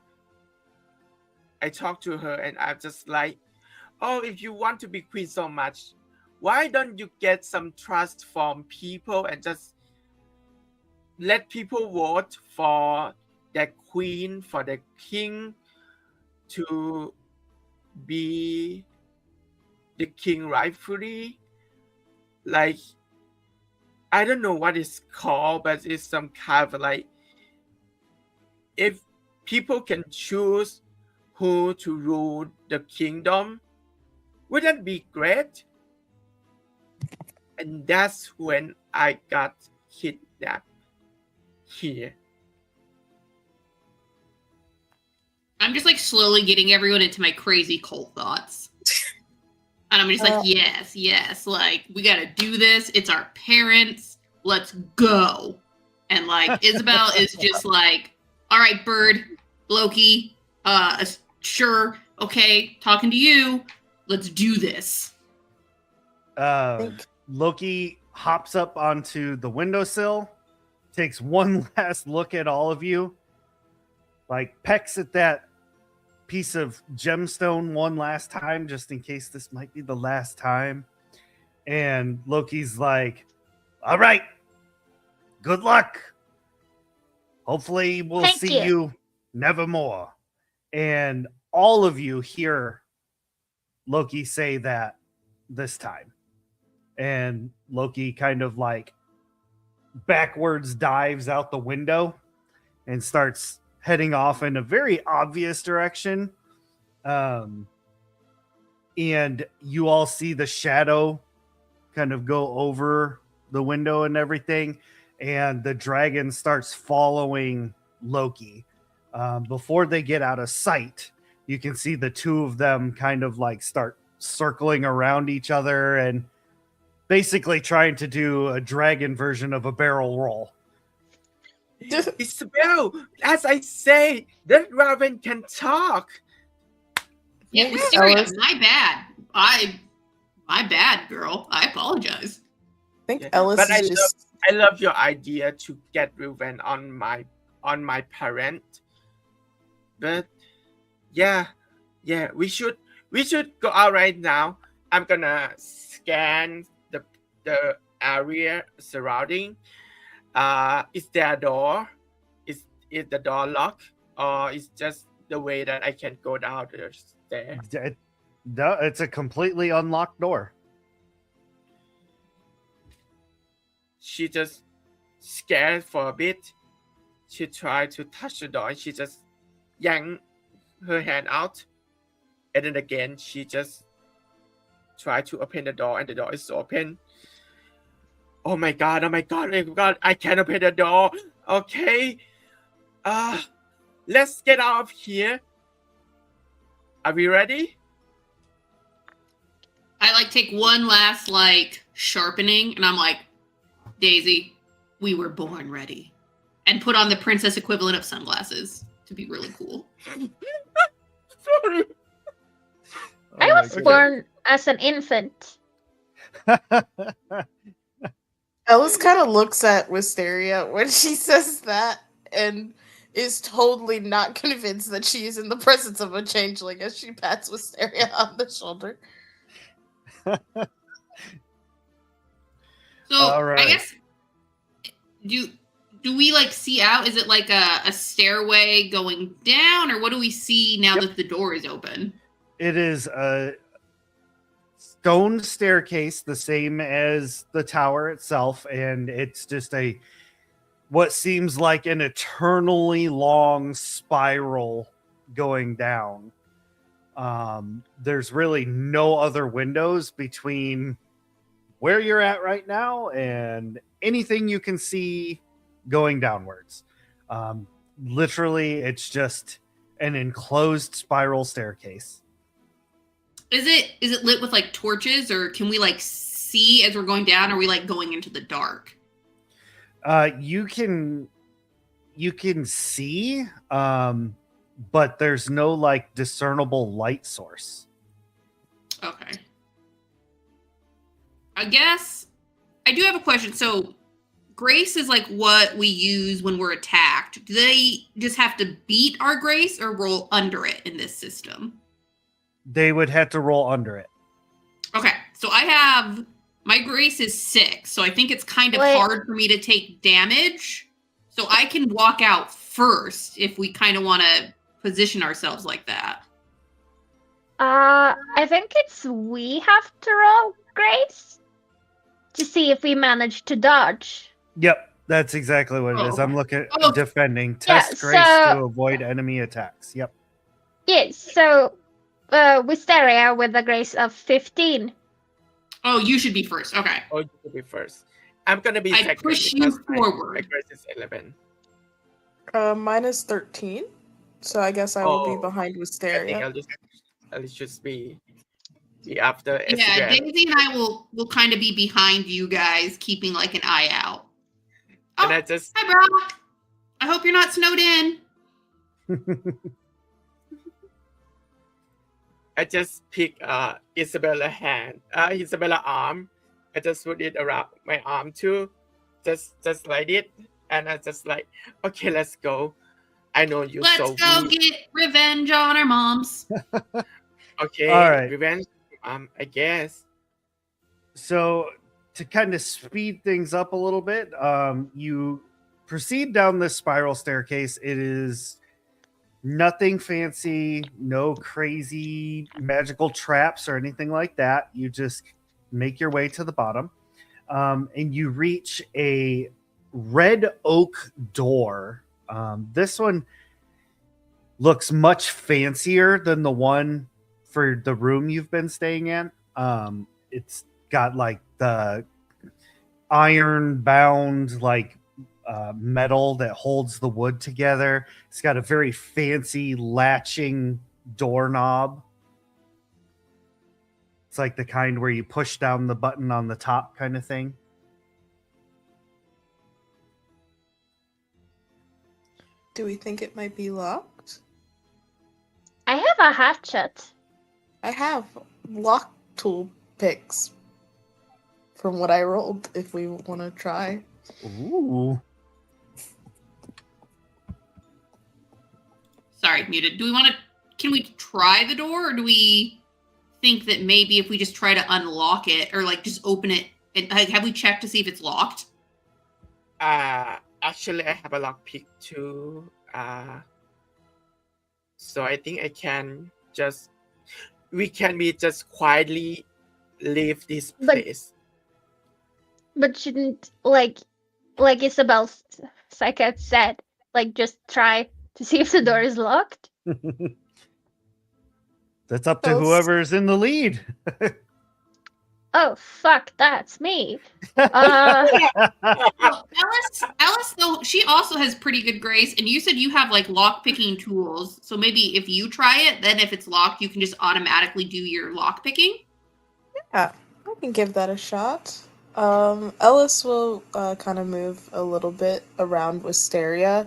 I talked to her and I'm just like, oh, if you want to be queen so much, why don't you get some trust from people and just let people vote for their queen, for the king to be the king rightfully? Like, I don't know what it's called, but it's some kind of like, if people can choose who to rule the kingdom, wouldn't that be great? And that's when I got kidnapped here. I'm just like slowly getting everyone into my crazy cult thoughts. And I'm just like, yes, like we gotta do this. It's our parents. Let's go. And like Isabel is just like, all right, Bird, Loki, sure, okay, talking to you. Let's do this. Loki hops up onto the windowsill, takes one last look at all of you, like pecks at that piece of gemstone one last time, just in case this might be the last time. And Loki's like, all right, good luck. Hopefully we'll Thank see you nevermore. And all of you hear Loki say that this time. And Loki kind of like backwards dives out the window and starts heading off in a very obvious direction. And you all see the shadow kind of go over the window and everything. And the dragon starts following Loki. Before they get out of sight, you can see the two of them kind of like start circling around each other and basically trying to do a dragon version of a barrel roll. Isabel, as I say, that raven can talk. Yeah, Thanks, Wisteria, Ellis. my bad. My bad, girl. I apologize. I think Yeah, Ellis but is just I love your idea to get revenge on my parent. But yeah, we should go out right now. I'm gonna scan the area surrounding. Is there a door? Is the door locked, or is just the way that I can go down the stair? It's a completely unlocked door. She just scared for a bit. She tried to touch the door and she just yanked her hand out. And then again, she just tried to open the door and the door is open. Oh my god, oh my god, oh my god, I can't open the door. Okay. Let's get out of here. Are we ready? I like take one last like sharpening, and I'm like, Daisy, we were born ready, and put on the princess equivalent of sunglasses to be really cool. Sorry. I Oh my was goodness. born as an infant. Ellis kind of looks at Wisteria when she says that and is totally not convinced that she is in the presence of a changeling as she pats Wisteria on the shoulder. So All I right. guess do we like see out? Is it like a stairway going down, or what do we see now Yep. that the door is open? It is a stone staircase, the same as the tower itself, and it's just what seems like an eternally long spiral going down. There's really no other windows between where you're at right now and anything you can see going downwards. Literally, it's just an enclosed spiral staircase. Is it lit with like torches, or can we like see as we're going down? Or are we like going into the dark? You can see, but there's no like discernible light source. Okay. I guess I do have a question. So grace is like what we use when we're attacked. Do they just have to beat our grace or roll under it in this system? They would have to roll under it. Okay, so I have my grace is 6, so I think it's kind of Wait. hard for me to take damage. So I can walk out first if we kind of want to position ourselves like that. I think we have to roll Grace to see if we manage to dodge. Yep, that's exactly what it is. Oh. I'm looking at Oh. defending. Yeah, Test grace so- to avoid enemy attacks. Yep. Yes, so Wisteria with a grace of 15. Oh, you should be first. Okay. Oh, you will be first. I'm gonna be I second push you because my forward. grace is 11. Mine is 13, so I guess I will be Oh, behind I think Wisteria. I'll just be after Yeah, Instagram. Daisy and I will kind of be behind you guys, keeping like an eye out. And Oh, I just hi, Brock. I hope you're not snowed in. pick Isabella arm. I just put it around my arm too. Just like it. And I just like, okay, let's go. I know you Let's so go weak. get revenge on our moms. Okay, All right. revenge. I guess. So to kind of speed things up a little bit, you proceed down this spiral staircase. It is nothing fancy, no crazy magical traps or anything like that. You just make your way to the bottom, and you reach a red oak door. This one looks much fancier than the one for the room you've been staying in. It's got like the iron bound like metal that holds the wood together. It's got a very fancy latching doorknob. It's like the kind where you push down the button on the top kind of thing. Do we think it might be locked? I have a hatchet. I have lock tool picks from what I rolled if we want to try. Ooh. Sorry, muted. Can we try the door, or do we think that maybe if we just try to unlock it or like just open it, and have we checked to see if it's locked? Actually, I have a lockpick too. So I think we can be just quietly leave this But- place. But shouldn't like Isabel Psychic said, like just try to see if the door is locked? That's up to Well, whoever's in the lead. Oh fuck, that's me. Uh, Well, Alice, though, she also has pretty good grace, and you said you have like lock picking tools. So maybe if you try it, then if it's locked, you can just automatically do your lock picking. Yeah, I can give that a shot. Ellis will kind of move a little bit around Wisteria,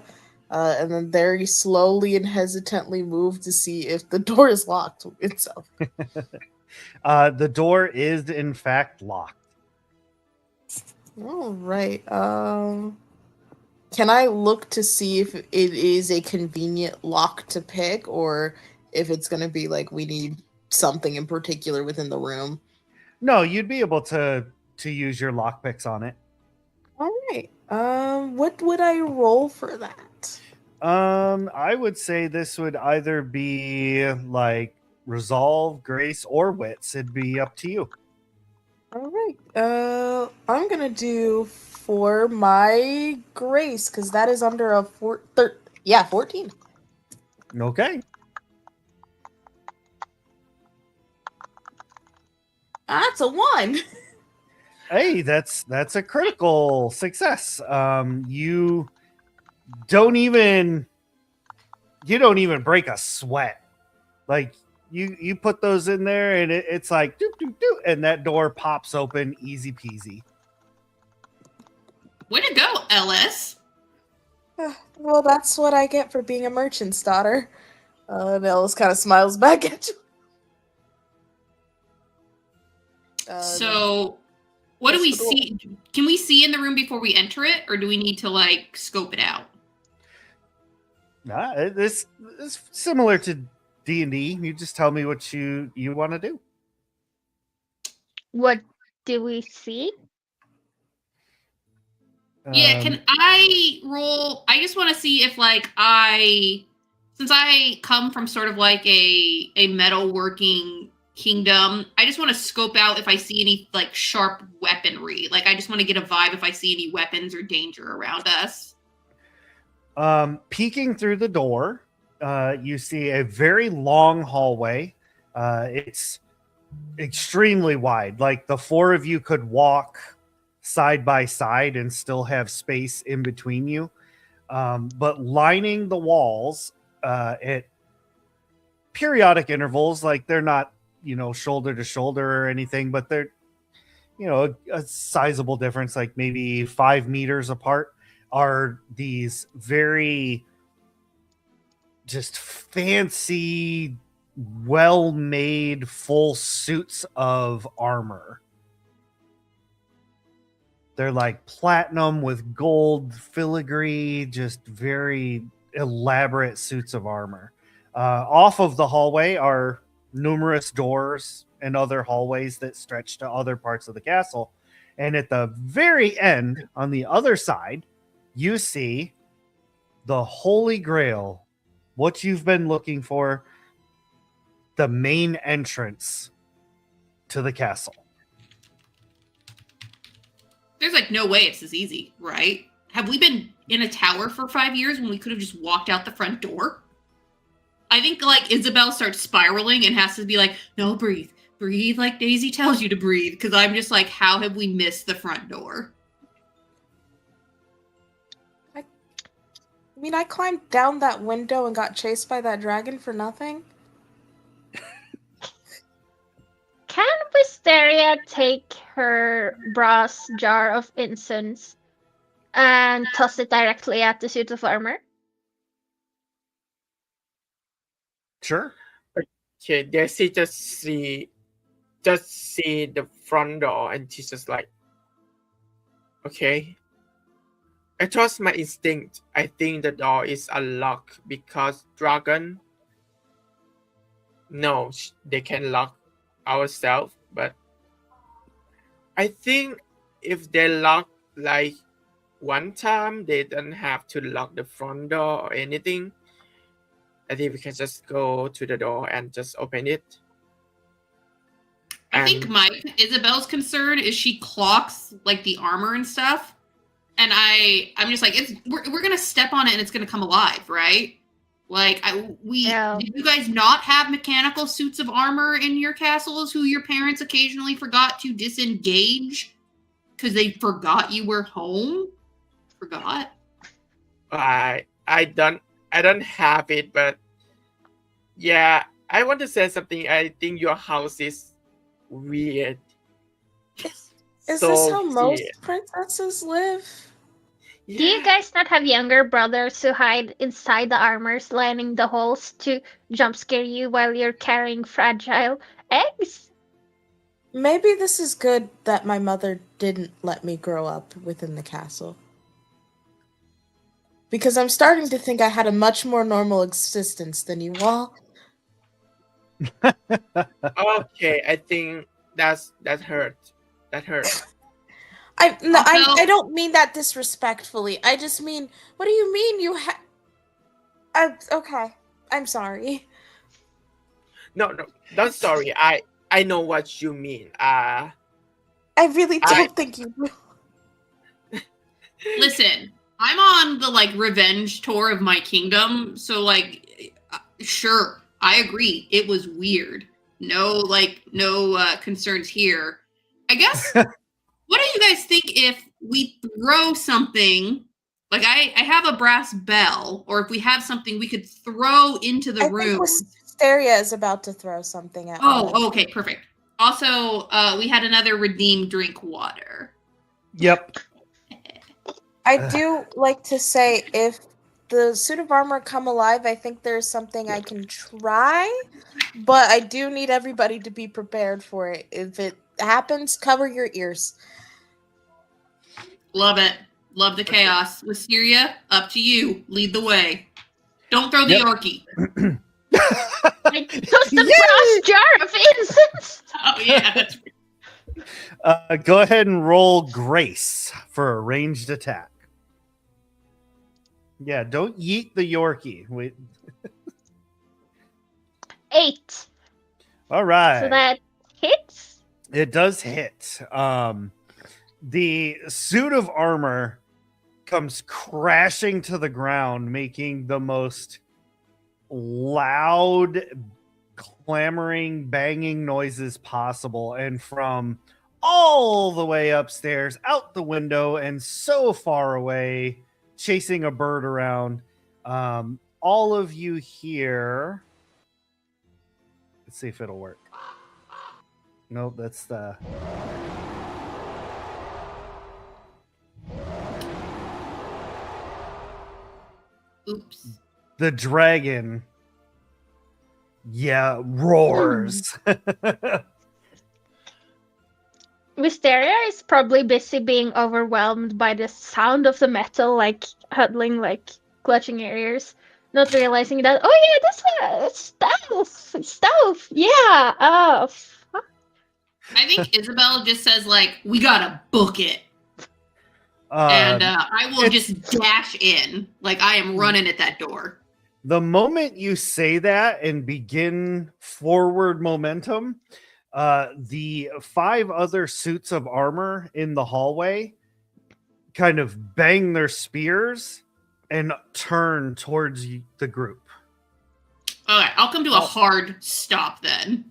and then very slowly and hesitantly move to see if the door is locked itself. The door is in fact locked. All right. Can I look to see if it is a convenient lock to pick, or if it's going to be like we need something in particular within the room? No, you'd be able to use your lockpicks on it. All right. What would I roll for that? I would say this would either be like resolve, grace, or wits. It'd be up to you. All right. I'm gonna do for my grace because that is under a 14. Okay. That's a 1. Hey, that's a critical success. You don't even break a sweat. Like you put those in there and it's like doop doop doop, and that door pops open easy peasy. Way to go, Ellis. Well, that's what I get for being a merchant's daughter. And Ellis kind of smiles back at you. So, what do we see? Can we see in the room before we enter it, or do we need to like scope it out? Nah, this is similar to D&D. You just tell me what you want to do. what do we see? Yeah, can I roll? I just want to see if like since I come from sort of like a metalworking kingdom, I just want to scope out if I see any like sharp weaponry. Like I just want to get a vibe if I see any weapons or danger around us. Peeking through the door, you see a very long hallway. It's extremely wide. Like the four of you could walk side by side and still have space in between you. But lining the walls at periodic intervals, like they're not, shoulder to shoulder or anything, but they're, a sizable difference, like maybe 5 meters apart, are these very just fancy, well-made full suits of armor. They're like platinum with gold filigree, just very elaborate suits of armor. Off of the hallway are numerous doors and other hallways that stretch to other parts of the castle. And at the very end, on the other side, you see the Holy Grail, what you've been looking for, the main entrance to the castle. There's like no way it's as easy, right? Have we been in a tower for 5 years when we could have just walked out the front door? I think like Isabel starts spiraling and has to be like, no, breathe like Daisy tells you to breathe. Because I'm just like, how have we missed the front door? I mean, I climbed down that window and got chased by that dragon for nothing. Can Wisteria take her brass jar of incense and toss it directly at the suit of armor? Sure. Okay, Daisy just see the front door and she's just like, okay. I trust my instinct. I think the door is unlocked because dragon. No, they can lock ourselves, but I think if they lock like one time, they don't have to lock the front door or anything. I think we can just go to the door and just open it. I think Isabel's concern is she clocks like the armor and stuff. And I'm just like, we're gonna step on it and it's gonna come alive, right? Like, No. did you guys not have mechanical suits of armor in your castles who your parents occasionally forgot to disengage because they forgot you were home? Forgot? I don't have it, but yeah, I want to say something. I think your house is weird. Is So this how most weird. princesses live? Do you Yeah. guys not have younger brothers who hide inside the armors, lining the holes to jump scare you while you're carrying fragile eggs? Maybe this is good that my mother didn't let me grow up within the castle. Because I'm starting to think I had a much more normal existence than you all. Okay, I think that hurt. That hurt. Also- I don't mean that disrespectfully. I just mean, what do you mean you okay. I'm sorry. No, don't sorry. I know what you mean. I really don't think you do. Listen, I'm on the like revenge tour of my kingdom, so like, sure, I agree. It was weird. No concerns here. I guess. What do you guys think if we throw something? Like I have a brass bell, or if we have something we could throw into the I room. think Wisteria is about to throw something at me. Oh, okay, perfect. Also, we had another redeemed drink water. Yep. I do like to say if the suit of armor come alive, I think there's something I can try, but I do need everybody to be prepared for it. If it happens, cover your ears. Love it. Love the chaos. Wisteria, up to you. Lead the way. Don't throw the Yep. Yorkie. I toast the brass jar of incense! Oh yeah, that's Go ahead and roll Grace for a ranged attack. Yeah, don't yeet the Yorkie. Wait. 8. All right. So that hits? It does hit. The suit of armor comes crashing to the ground, making the most loud, clamoring, banging noises possible. And from all the way upstairs, out the window, and so far away, chasing a bird around, all of you hear. Let's see if it'll work. Nope, that's the. oops. The dragon, roars. Wisteria is probably busy being overwhelmed by the sound of the metal, like huddling, like clutching her ears, not realizing that, oh yeah, that's stuff. Yeah, I think Isabel just says like, we gotta book it. And I will just dash in. Like I am running at that door. The moment you say that and begin forward momentum, the 5 other suits of armor in the hallway kind of bang their spears and turn towards the group. Okay, I'll come to a hard stop then.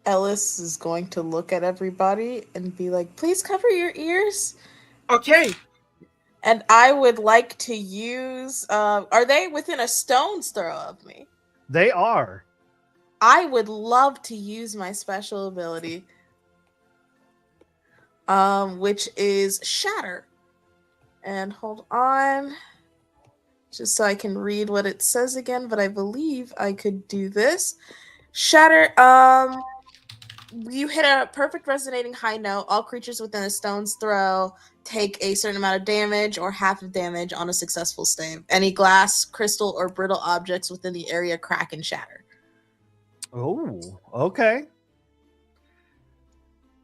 Ellis is going to look at everybody and be like, please cover your ears. Okay. And I would like to use, are they within a stone's throw of me? They are. I would love to use my special ability, which is Shatter. And hold on, just so I can read what it says again, but I believe I could do this. Shatter, you hit a perfect resonating high note. All creatures within a stone's throw take a certain amount of damage or half of damage on a successful save. Any glass, crystal, or brittle objects within the area crack and shatter. Oh, okay.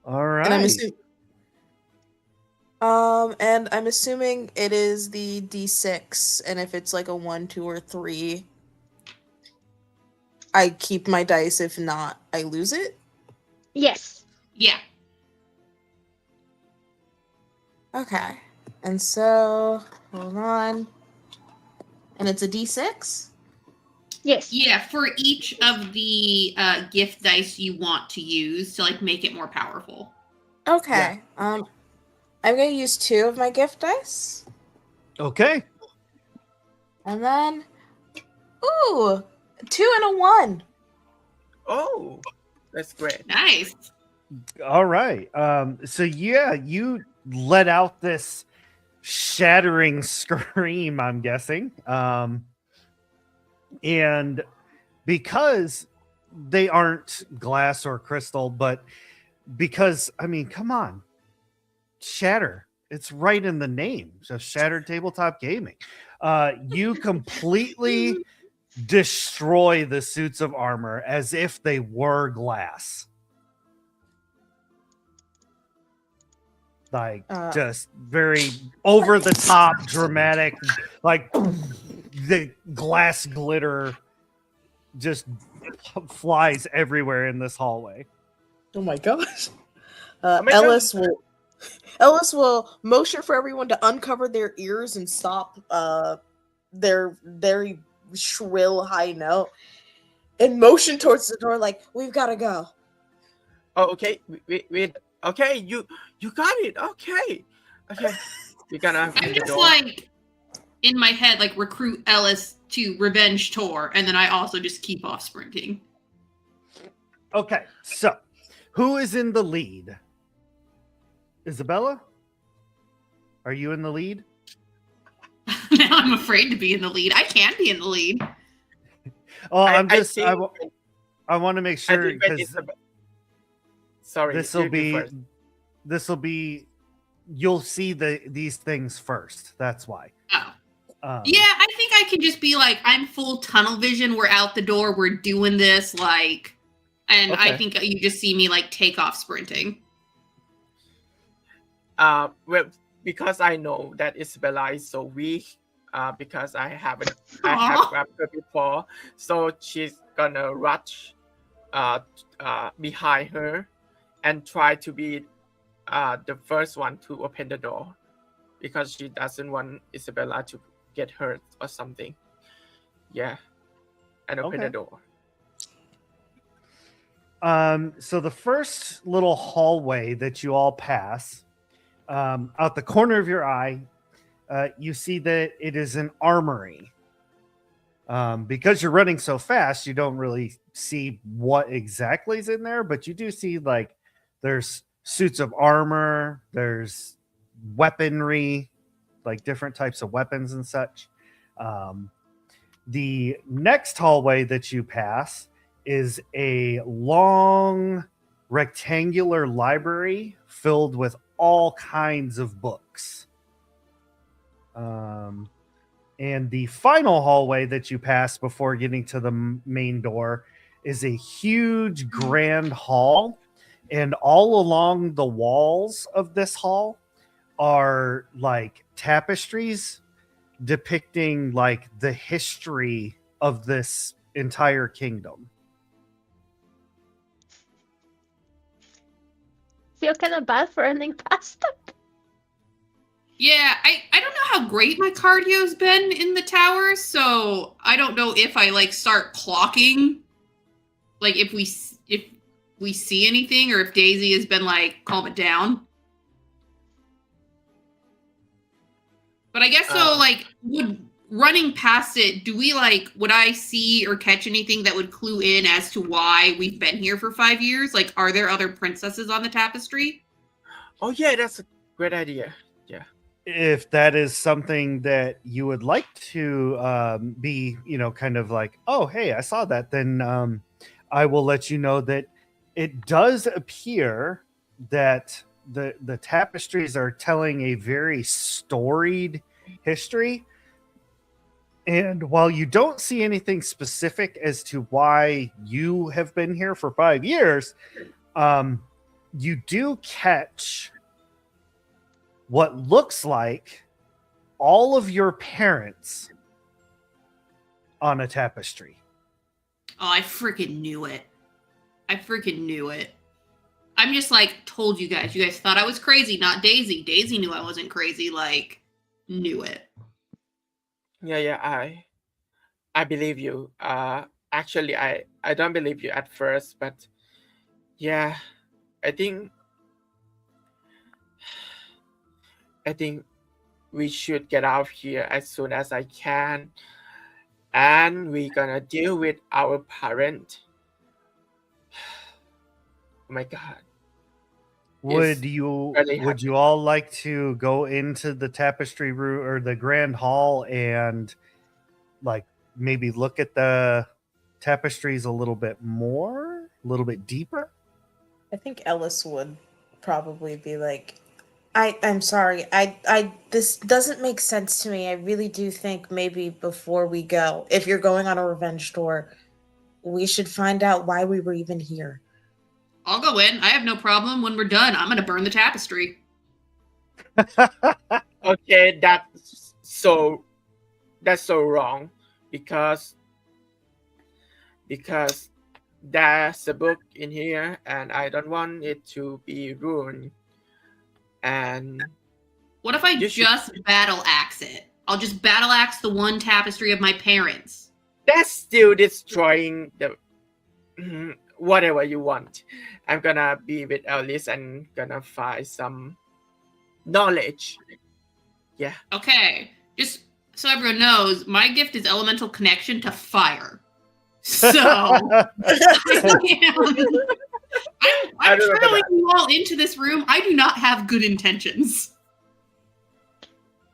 All right. And I'm assuming it is the D6, and if it's like a 1, 2, or 3, I keep my dice. If not, I lose it. yes. Yeah. Okay. And so, hold on. And it's a d6? Yes. Yeah, for each of the gift dice you want to use to like make it more powerful. Okay. I'm going to use 2 of my gift dice. Okay. And then, ooh, 2 and a 1. Oh, that's great. Nice. All right. So yeah, you let out this shattering scream, I'm guessing. And because they aren't glass or crystal, but because, I mean, come on, shatter. It's right in the name. So Shattered Tabletop Gaming. You completely destroy the suits of armor as if they were glass. Like just very over the top, dramatic, like the glass glitter just flies everywhere in this hallway. Oh my gosh. my Ellis will motion for everyone to uncover their ears and stop their very shrill high note and motion towards the door like, we've got to go. Oh, okay. Wait. Okay, you got it. Okay. We gotta I'm open the just door. like in my head, like recruit Ellis to revenge Tor, and then I also just keep off sprinting. Okay, so who is in the lead? Isabella? Are you in the lead? Now I'm afraid to be in the lead. I can be in the lead. Oh, I want to make I sure think when because sorry, this will you first. you'll see these things first. That's why. Oh. Yeah, I think I can just be like, I'm full tunnel vision. We're out the door. We're doing this. Like, and I Okay. think you just see me like take off sprinting. Well, because I know that Isabella is so weak, because I have Aw. grabbed her before, so she's gonna rush behind her and try to be the first one to open the door because she doesn't want Isabella to get hurt or something. Yeah, and open the Okay. door. So the first little hallway that you all pass, out the corner of your eye, you see that it is an armory. Because you're running so fast, you don't really see what exactly is in there, but you do see like there's suits of armor, there's weaponry, like different types of weapons and such. The next hallway that you pass is a long rectangular library filled with all kinds of books. And the final hallway that you pass before getting to the main door is a huge grand hall. And all along the walls of this hall are like tapestries depicting like the history of this entire kingdom. Feel kind of bad for running past them. Yeah, I don't know how great my cardio's been in the tower, so I don't know if I like start clocking, like if we see anything, or if Daisy has been like, calm it down. But I guess so. Like, running past it, would I see or catch anything that would clue in as to why we've been here for 5 years? Like, are there other princesses on the tapestry? Oh yeah, that's a great idea. Yeah. If that is something that you would like to be, kind of like, oh, hey, I saw that, then I will let you know that it does appear that the tapestries are telling a very storied history. And while you don't see anything specific as to why you have been here for 5 years, you do catch what looks like all of your parents on a tapestry. Oh, I freaking knew it. I'm just like, told you guys. You guys thought I was crazy, not Daisy. Daisy knew I wasn't crazy, like, knew it. Yeah, I believe you. Actually, I don't believe you at first, but yeah, I think I think we should get out of here as soon as I can, and we're gonna deal with our parent. Oh my God, it's Would you really would you happening. all like to go into the tapestry room or the grand hall and like maybe look at the tapestries a little bit more, a little bit deeper? I think Ellis would probably be like, I'm sorry. This doesn't make sense to me. I really do think maybe before we go, if you're going on a revenge tour, we should find out why we were even here. I'll go in. I have no problem. When we're done, I'm gonna burn the tapestry. Okay, that's so wrong because because there's a book in here and I don't want it to be ruined. And What if I you should. just battle axe it? I'll just battle axe the one tapestry of my parents. That's still destroying the whatever you want. I'm gonna be with Alice and gonna find some knowledge. Yeah. Okay, just so everyone knows, my gift is elemental connection to fire. So I'm I remember traveling that. you all into this room. I do not have good intentions.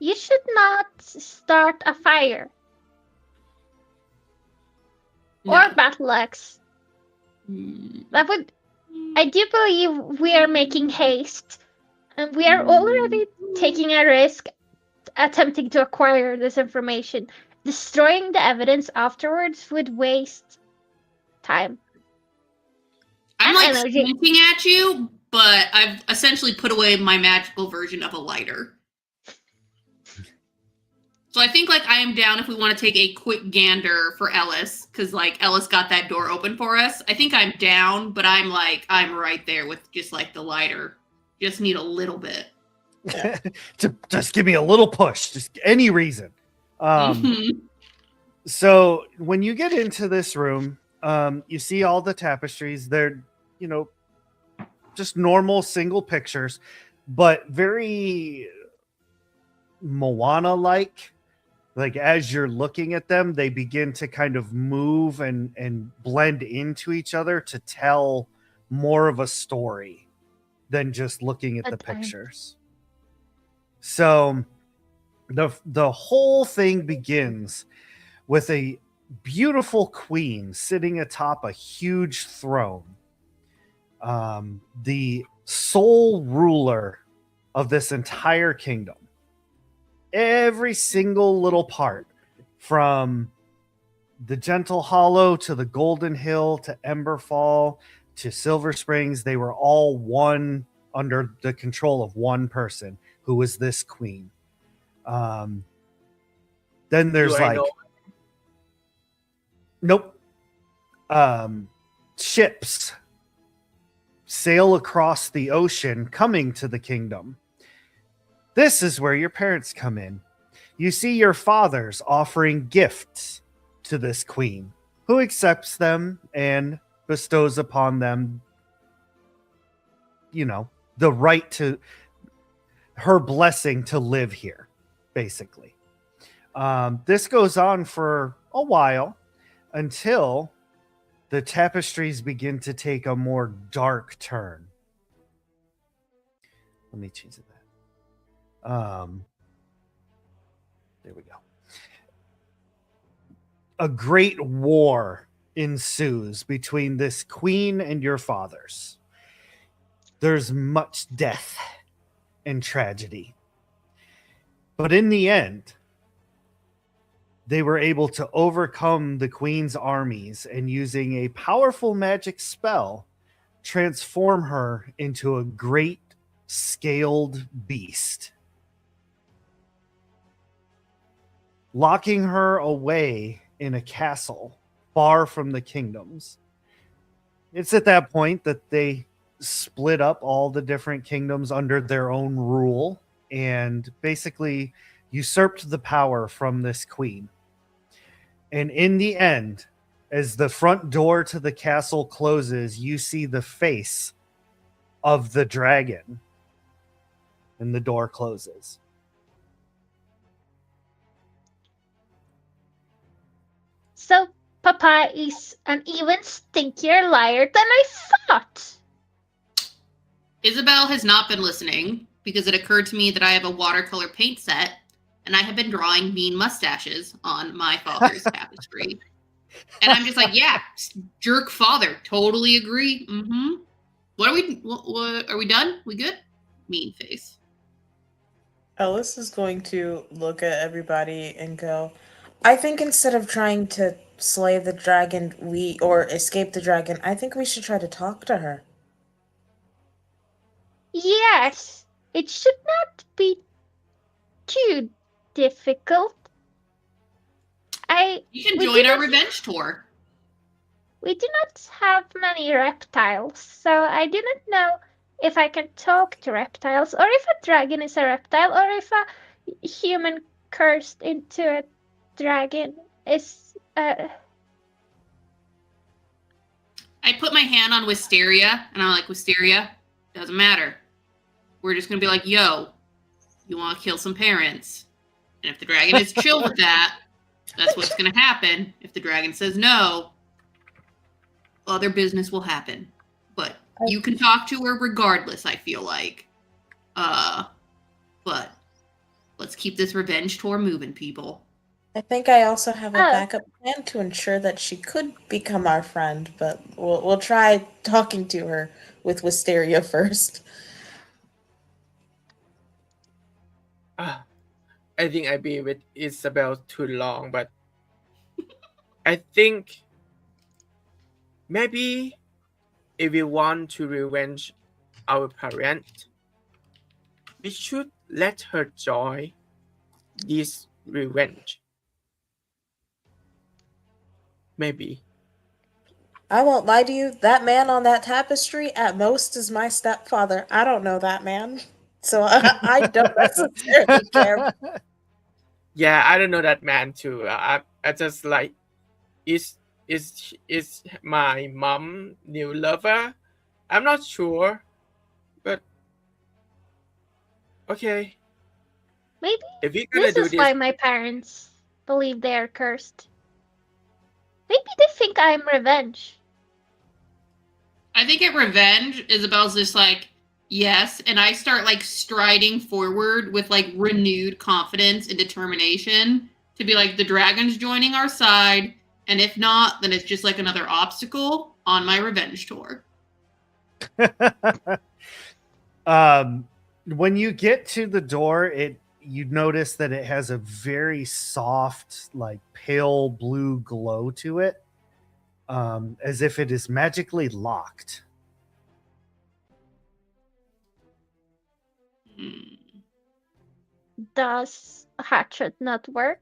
You should not start a fire or No. battle axe. Hmm. That would. I do believe we are making haste, and we are already taking a risk attempting to acquire this information. Destroying the evidence afterwards would waste time. I'm And like energy. squinting at you, but I've essentially put away my magical version of a lighter. So I think like I am down if we want to take a quick gander for Ellis, because like Ellis got that door open for us. I think I'm down, but I'm right there with just like the lighter. Just need a little bit. Just give me a little push, just any reason. Mhm. So when you get into this room, you see all the tapestries. They're, just normal single pictures, but very Moana like. Like as you're looking at them, they begin to kind of move and blend into each other to tell more of a story than just looking at the Good time. pictures. So the whole thing begins with a beautiful queen sitting atop a huge throne. The sole ruler of this entire kingdom. Every single little part, from the Gentle Hollow to the Golden Hill to Emberfall to Silver Springs, they were all one under the control of one person, who was this queen. Then there's Do I like, know? nope, ships sail across the ocean coming to the kingdom. This is where your parents come in. You see your fathers offering gifts to this queen, who accepts them and bestows upon them, the right to her blessing to live here, basically. This goes on for a while until the tapestries begin to take a more dark turn. Let me change that. There we go. A great war ensues between this queen and your fathers. There's much death and tragedy. But in the end, they were able to overcome the queen's armies and, using a powerful magic spell, transform her into a great scaled beast, locking her away in a castle far from the kingdoms. It's at that point that they split up all the different kingdoms under their own rule and basically usurped the power from this queen. And in the end, as the front door to the castle closes, you see the face of the dragon, and the door closes. So Papa is an even stinkier liar than I thought. Isabel has not been listening because it occurred to me that I have a watercolor paint set and I have been drawing mean mustaches on my father's tapestry. And I'm just like, yeah, jerk father. Totally agree. Mm-hmm. What are we done? We good? Mean face. Ellis is going to look at everybody and go, I think instead of trying to slay the dragon or escape the dragon, I think we should try to talk to her. Yes, it should not be too difficult. You can we join do our not- revenge tour. We do not have many reptiles, so I do not know if I can talk to reptiles, or if a dragon is a reptile, or if a human cursed into a dragon is. I put my hand on Wisteria and I'm like, Wisteria, doesn't matter. We're just gonna be like, yo, you wanna kill some parents? And if the dragon is chill with that, that's what's gonna happen. If the dragon says no, other business will happen. But you can talk to her regardless, I feel like. But let's keep this revenge tour moving, people. I think I also have a Oh. backup plan to ensure that she could become our friend, but we'll try talking to her with Wisteria first. I think I've been with Isabel too long, but I think maybe if we want to revenge our parent, we should let her join this revenge. Maybe. I won't lie to you, that man on that tapestry at most is my stepfather. I don't know that man. So I don't necessarily care. Yeah, I don't know that man too. I just like is my mom new lover? I'm not sure, but okay. Maybe If we're gonna this do is this, why my parents believe they are cursed. Maybe they think I'm revenge. I think at revenge, Isabel's just like, yes, and I start like striding forward with like renewed confidence and determination to be like, the dragon's joining our side, and if not, then it's just like another obstacle on my revenge tour. When you get to the door, you notice that it has a very soft, like pale blue glow to it, as if it is magically locked. Hmm. Does a hatchet not work?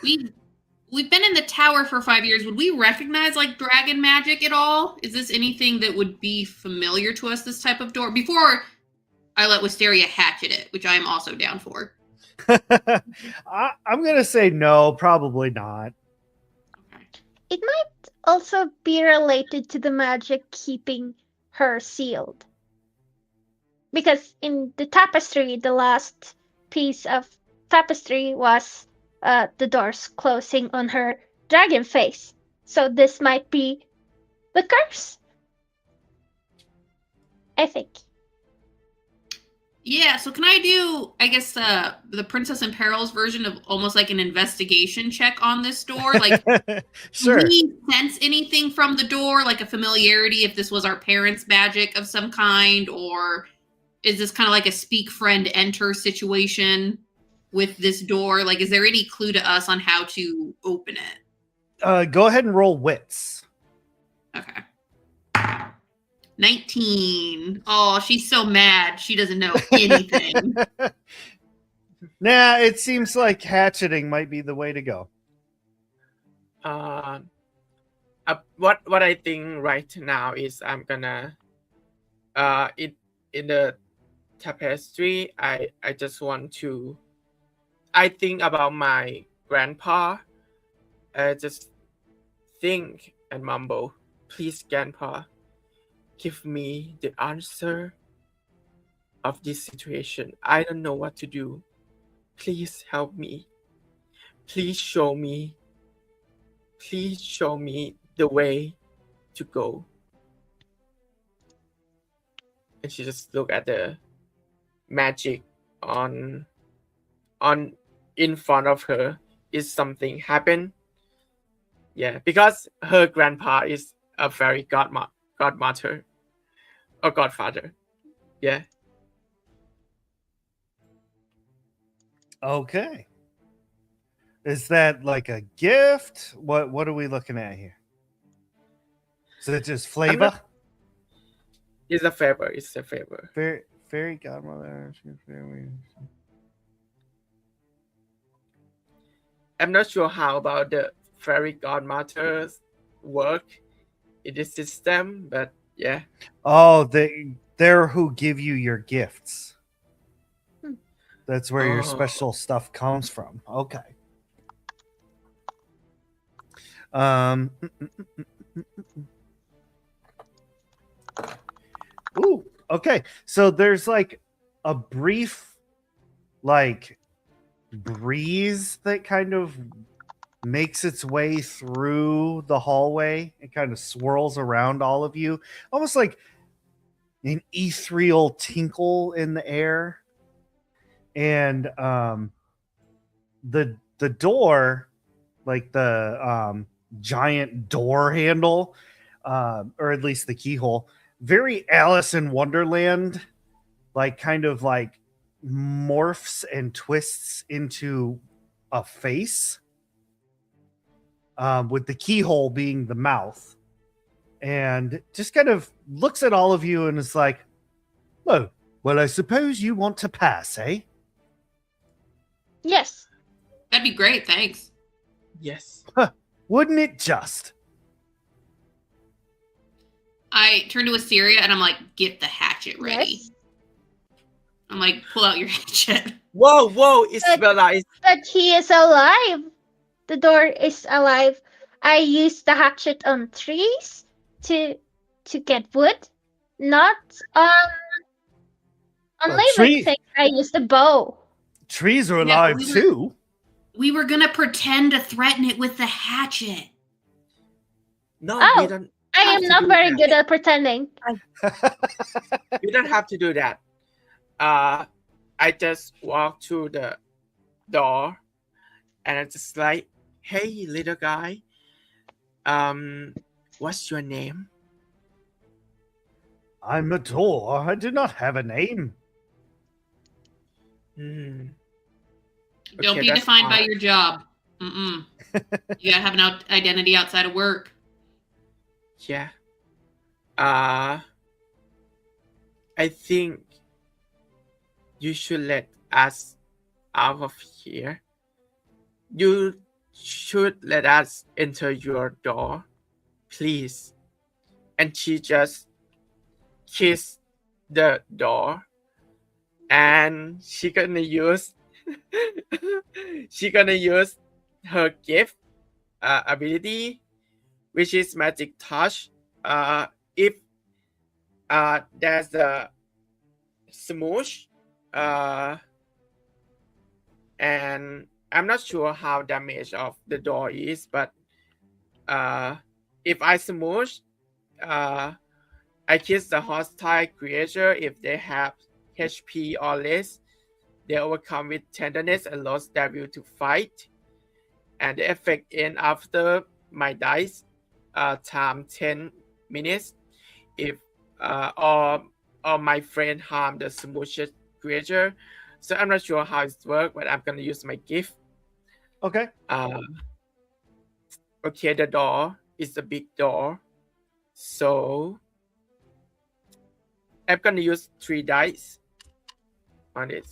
We've been in the tower for 5 years. Would we recognize like dragon magic at all? Is this anything that would be familiar to us, this type of door? Before I let Wisteria hatchet it, which I am also down for. I'm gonna say no, probably not. Okay. It might also be related to the magic keeping her sealed. Because in the tapestry, the last piece of tapestry was the doors closing on her dragon face. So this might be the curse. I think. Yeah, so can I do, I guess, the Princess and Perils version of almost like an investigation check on this door? Like, Sure. do we sense anything from the door, like a familiarity if this was our parents' magic of some kind, or is this kind of like a speak friend enter situation with this door? Like, is there any clue to us on how to open it? Go ahead and roll wits. Okay. 19. Oh, she's so mad. She doesn't know anything. Nah, it seems like hatcheting might be the way to go. what I think right now is I'm gonna in the tapestry, I just want to. I think about my grandpa. I just think and mumble, "Please, grandpa, give me the answer of this situation. I don't know what to do. Please help me. Please show me. Please show me the way to go." And she just look at the magic on in front of her. Is something happen? Yeah, because her grandpa is a very godmother or godfather. Yeah. Okay. Is that like a gift? What are we looking at here? Is it just flavor? It's a favor. It's a favor. Fairy godmother. Fairy. I'm not sure how about the fairy godmother's work in this system, but yeah. Oh, they're who give you your gifts. Hmm. That's where your Oh. special stuff comes from. Okay. Um. Ooh. Okay. So there's like a brief, like, breeze that kind of makes its way through the hallway. It kind of swirls around all of you, almost like an ethereal tinkle in the air. And the door, like the giant door handle, or at least the keyhole, very Alice in Wonderland, like kind of like morphs and twists into a face, with the keyhole being the mouth, and just kind of looks at all of you and is like, "Oh, well, I suppose you want to pass, eh?" Yes. That'd be great, thanks. Yes. Wouldn't it just? I turn to Assyria and I'm like, get the hatchet ready. Yes. I'm like, pull out your hatchet. Whoa, Isabella is But he is alive. The door is alive. I use the hatchet on trees to get wood, not on Well, living things. I use the bow. Trees are Yeah, alive we were- too. We were gonna pretend to threaten it with the hatchet. no. Oh. You don't. I have am to not do very that. good at pretending. You don't have to do that. I just walk to the door, and I just like, "Hey, little guy. What's your name?" I'm a door. I do not have a name. Hmm. Don't Okay, be that's defined by fine. your job. Mm-mm. You gotta have an identity outside of work. Yeah. I think you should let us out of here. You should let us enter your door, please. And she just kissed the door, and she gonna use her gift ability, which is magic touch. If there's a smoosh, and I'm not sure how damage of the door is, but if I smoosh, I kiss the hostile creature. If they have HP or less, they overcome with tenderness and lost their will to fight. And the effect ends after my dice time 10 minutes. If or my friend harm the smooshed creature. So I'm not sure how it works, but I'm gonna use my gift. Okay. Okay, the door is a big door, so I'm gonna use 3 dice on it.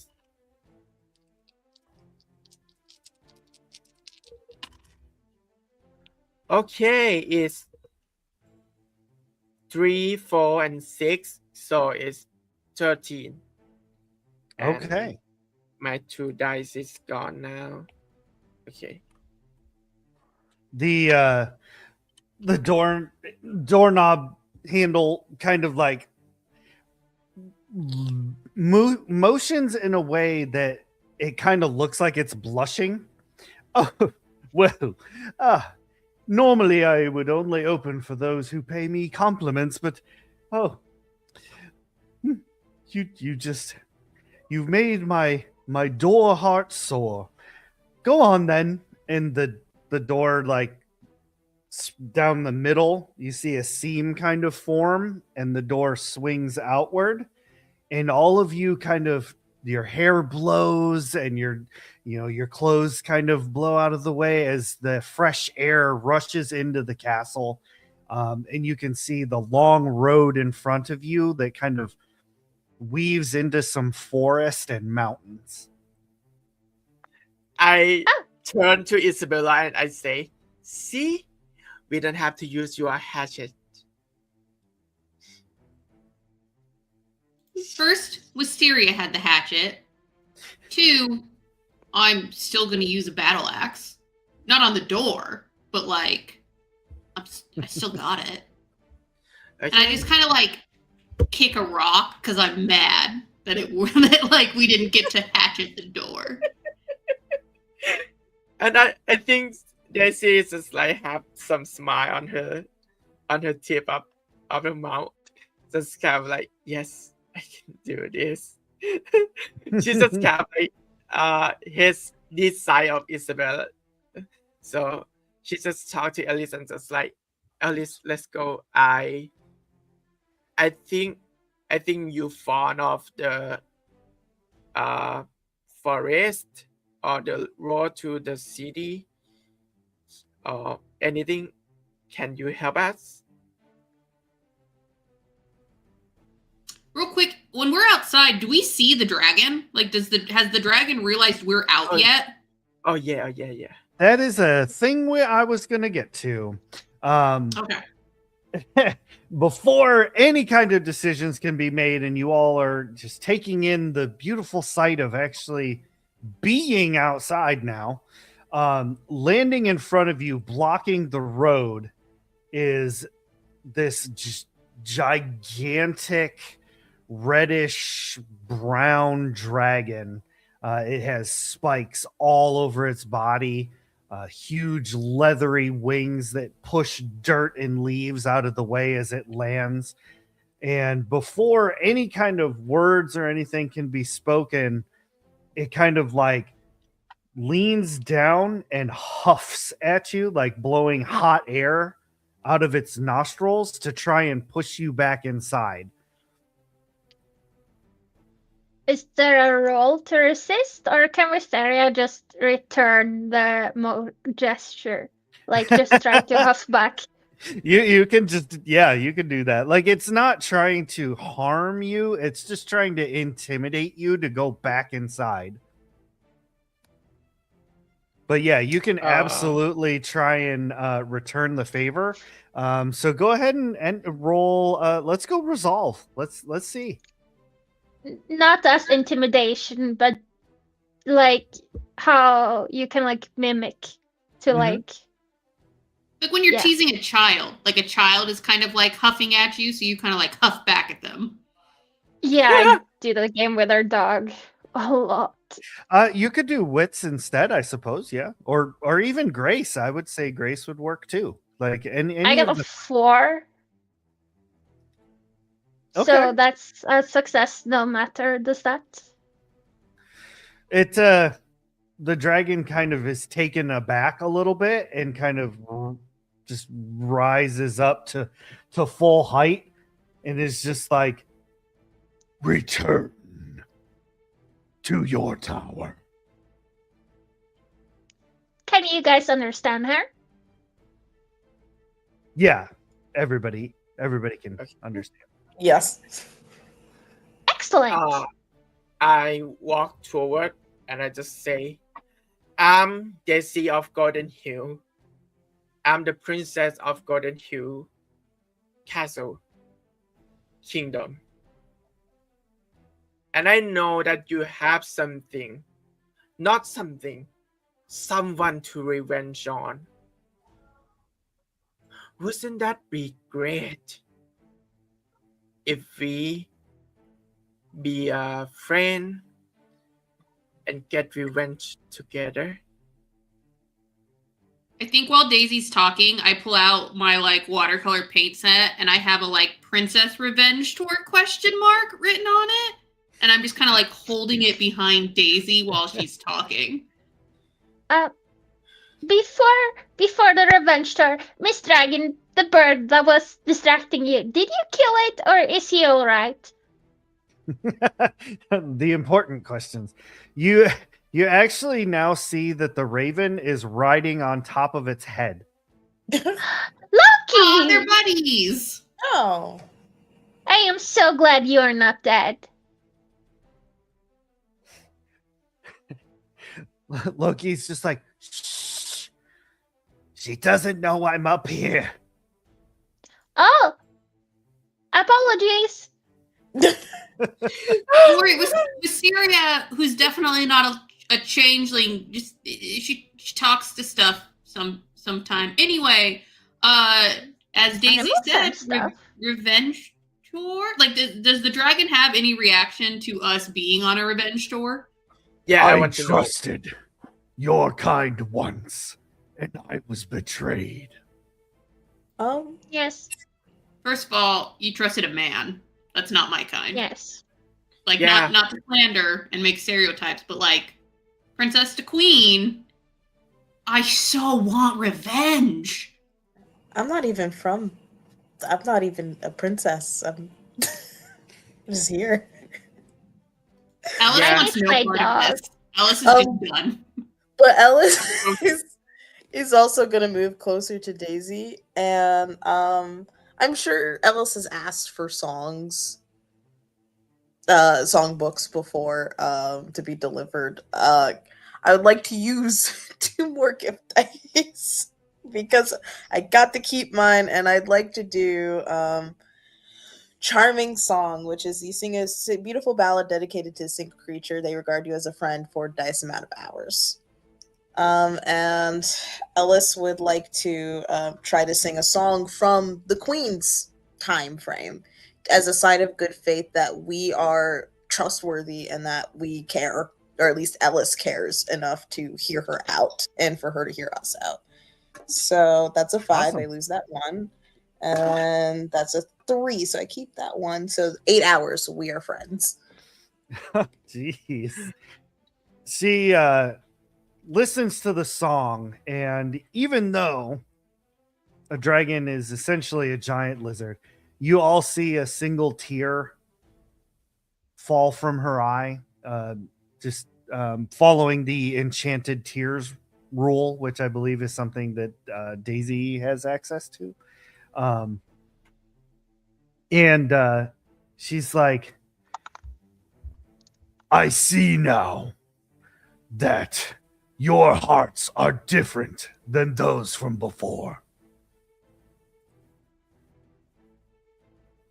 Okay, it's 3, 4, and 6. So it's 13. And Okay. my 2 dice is gone now. Okay. The doorknob handle kind of like motions in a way that it kind of looks like it's blushing. Oh, well, normally I would only open for those who pay me compliments, but oh, you've made my door heart sore. Go on then. And the door, like down the middle, you see a seam kind of form, and the door swings outward, and all of you kind of, your hair blows and your clothes kind of blow out of the way as the fresh air rushes into the castle. And you can see the long road in front of you that kind of weaves into some forest and mountains. I turn to Isabella and I say, see, we don't have to use your hatchet. First, Wisteria had the hatchet. 2, I'm still going to use a battle axe. Not on the door, but like, I still got it. Okay. And I just kind of like kick a rock because I'm mad that that like we didn't get to hatchet the door. And I think Daisy is just like have some smile on her tip of her mouth. Just kind of like, yes, I can do this. She's just kind of like this side of Isabella. So she just talked to Alice and just like, Alice, let's go. I think you fond of the forest or the road to the city or anything. Can you help us? Real quick, when we're outside, do we see the dragon? Like, has the dragon realized we're out yet? Oh yeah. That is a thing I was going to get to. Okay. Before any kind of decisions can be made, and you all are just taking in the beautiful sight of actually being outside now, landing in front of you, blocking the road, is this gigantic reddish brown dragon. It has spikes all over its body, huge leathery wings that push dirt and leaves out of the way as it lands. And before any kind of words or anything can be spoken, it kind of like leans down and huffs at you, like blowing hot air out of its nostrils to try and push you back inside. Is there a roll to resist, or can Wisteria just return the gesture? Like, just try to huff back? You can just, yeah, you can do that. Like, it's not trying to harm you, it's just trying to intimidate you to go back inside. But yeah, you can absolutely try and return the favor. So go ahead and roll. Let's go resolve. Let's see. Not as intimidation, but like how you can like mimic to Mhm. Like when you're Yeah. teasing a child, like a child is kind of like huffing at you, so you kind of like huff back at them. Yeah, I do the game with our dog a lot. You could do wits instead, I suppose. Yeah, or even grace. I would say grace would work too. Like any I got of a the 4. Okay. So that's a success no matter the stats. It the dragon kind of is taken aback a little bit and kind of just rises up to full height and is just like, return to your tower. Can you guys understand her? Yeah, everybody can understand. Yes. Excellent. I walk forward and I just say, I'm Daisy of Golden Hill. I'm the princess of Golden Hill Castle Kingdom. and I know that you have something, not something, someone to revenge on. Wouldn't that be great if we be a friend and get revenge together? I think while Daisy's talking, I pull out my like watercolor paint set and I have a like Princess Revenge Tour question mark written on it. And I'm just kind of like holding it behind Daisy while she's talking. Before the revenge tour, Miss Dragon, the bird that was distracting you, did you kill it or is he alright? The important questions. You actually now see that the raven is riding on top of its head. Oh, Lucky! they're buddies. Oh. I am so glad you are not dead. Loki's just like, shh. She doesn't know I'm up here. Oh! Apologies. Or it was Syria, who's definitely not a changeling. Just she talks to stuff sometime. Anyway, as Daisy Animals said, and stuff. revenge tour. Like, does the dragon have any reaction to us being on a revenge tour? Yeah, I I want to know. trusted your kind once, and I was betrayed. Yes, First of all, you trusted a man. That's not my kind. yes. Like, Yeah. not to slander and make stereotypes, but like, princess to queen, I so want revenge. I'm not even a princess. I'm just here. Alice Yeah. wants no My part dog. of this. Alice is Um, just done. But Ellis is also gonna move closer to Daisy, and I'm sure Ellis has asked for songs, songbooks before to be delivered. I would like to use 2 more gift dice because I got to keep mine, and I'd like to do Charming Song, which is you sing a beautiful ballad dedicated to a single creature they regard you as a friend for a dice amount of hours. And Ellis would like to try to sing a song from the Queen's time frame as a sign of good faith that we are trustworthy and that we care, or at least Ellis cares enough to hear her out and for her to hear us out. So that's a 5. Awesome. I lose that 1. And that's a 3, so I keep that 1. So 8 hours, we are friends. Jeez. She listens to the song, and even though a dragon is essentially a giant lizard, you all see a single tear fall from her eye, just following the enchanted tears rule, which I believe is something that Daisy has access to. And she's like, I see now that your hearts are different than those from before.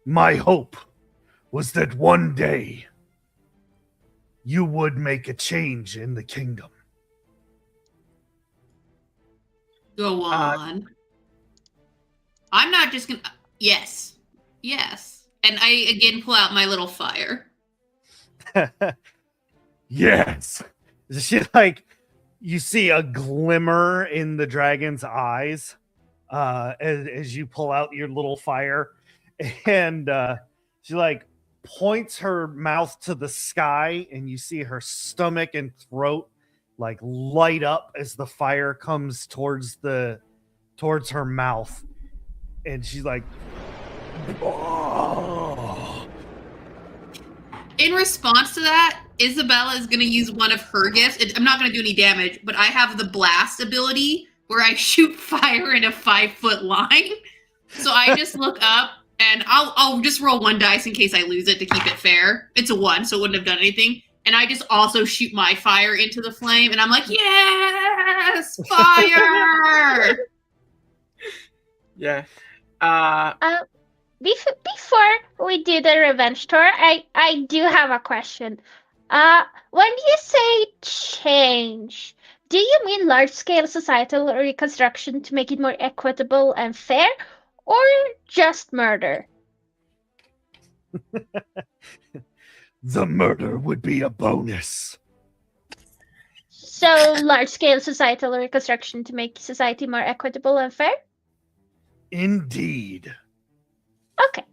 My hope was that one day you would make a change in the kingdom. Go on. I'm not just gonna. Yes. And I again pull out my little fire. Yes. She like, you see a glimmer in the dragon's eyes as you pull out your little fire, and she like points her mouth to the sky, and you see her stomach and throat like light up as the fire comes towards her mouth, and she's like, oh. In response to that, Isabella is going to use one of her gifts. I'm not going to do any damage, but I have the blast ability where I shoot fire in a 5-foot line. So I just look up and I'll just roll 1 dice in case I lose it to keep it fair. It's a 1, so it wouldn't have done anything. And I just also shoot my fire into the flame, and I'm like, yes, fire! Yeah. Before we do the revenge tour, I do have a question. When you say change, do you mean large-scale societal reconstruction to make it more equitable and fair, or just murder? The murder would be a bonus. So large-scale societal reconstruction to make society more equitable and fair? Indeed. Okay.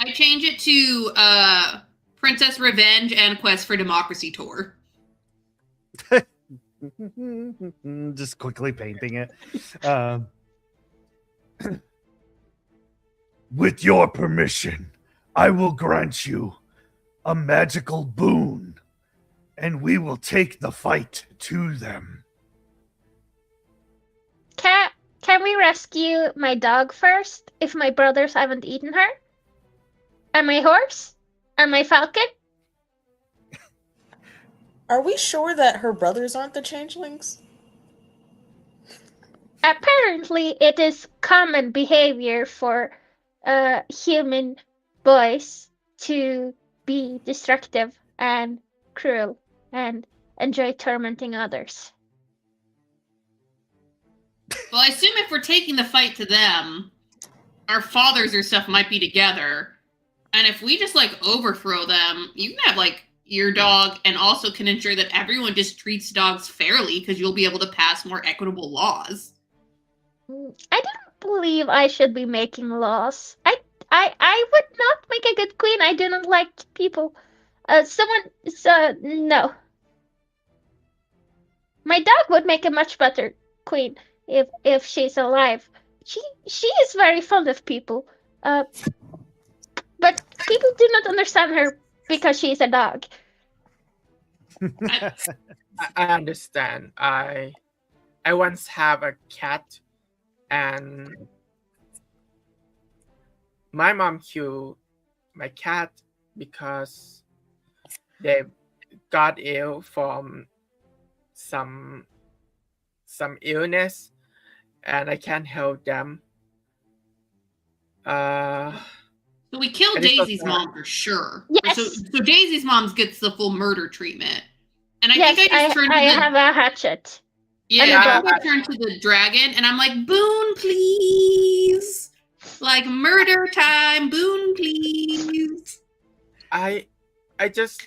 I change it to Princess Revenge and Quest for Democracy tour. Just quickly painting it. Um, with your permission, I will grant you a magical boon, and we will take the fight to them. Can we rescue my dog first if my brothers haven't eaten her? And my horse? And my falcon? Are we sure that her brothers aren't the changelings? Apparently, it is common behavior for human boys to be destructive and cruel and enjoy tormenting others. Well, I assume if we're taking the fight to them, our fathers or stuff might be together. And if we just like overthrow them, you can have like your dog and also can ensure that everyone just treats dogs fairly because you'll be able to pass more equitable laws. I don't believe I should be making laws. I would not make a good queen. I do not like people. No. My dog would make a much better queen if she's alive. She is very fond of people. But people do not understand her because she's a dog. I understand. I once have a cat, and my mom killed my cat because they got ill from some illness, and I can't help them. So we killed And it's Daisy's okay. mom for sure. Yes. So Daisy's mom gets the full murder treatment. And I Yes, think I just turned to I the have a hatchet. yeah, and a I bow. think I turned to the dragon and I'm like, boon please. Like murder time, boon please. I just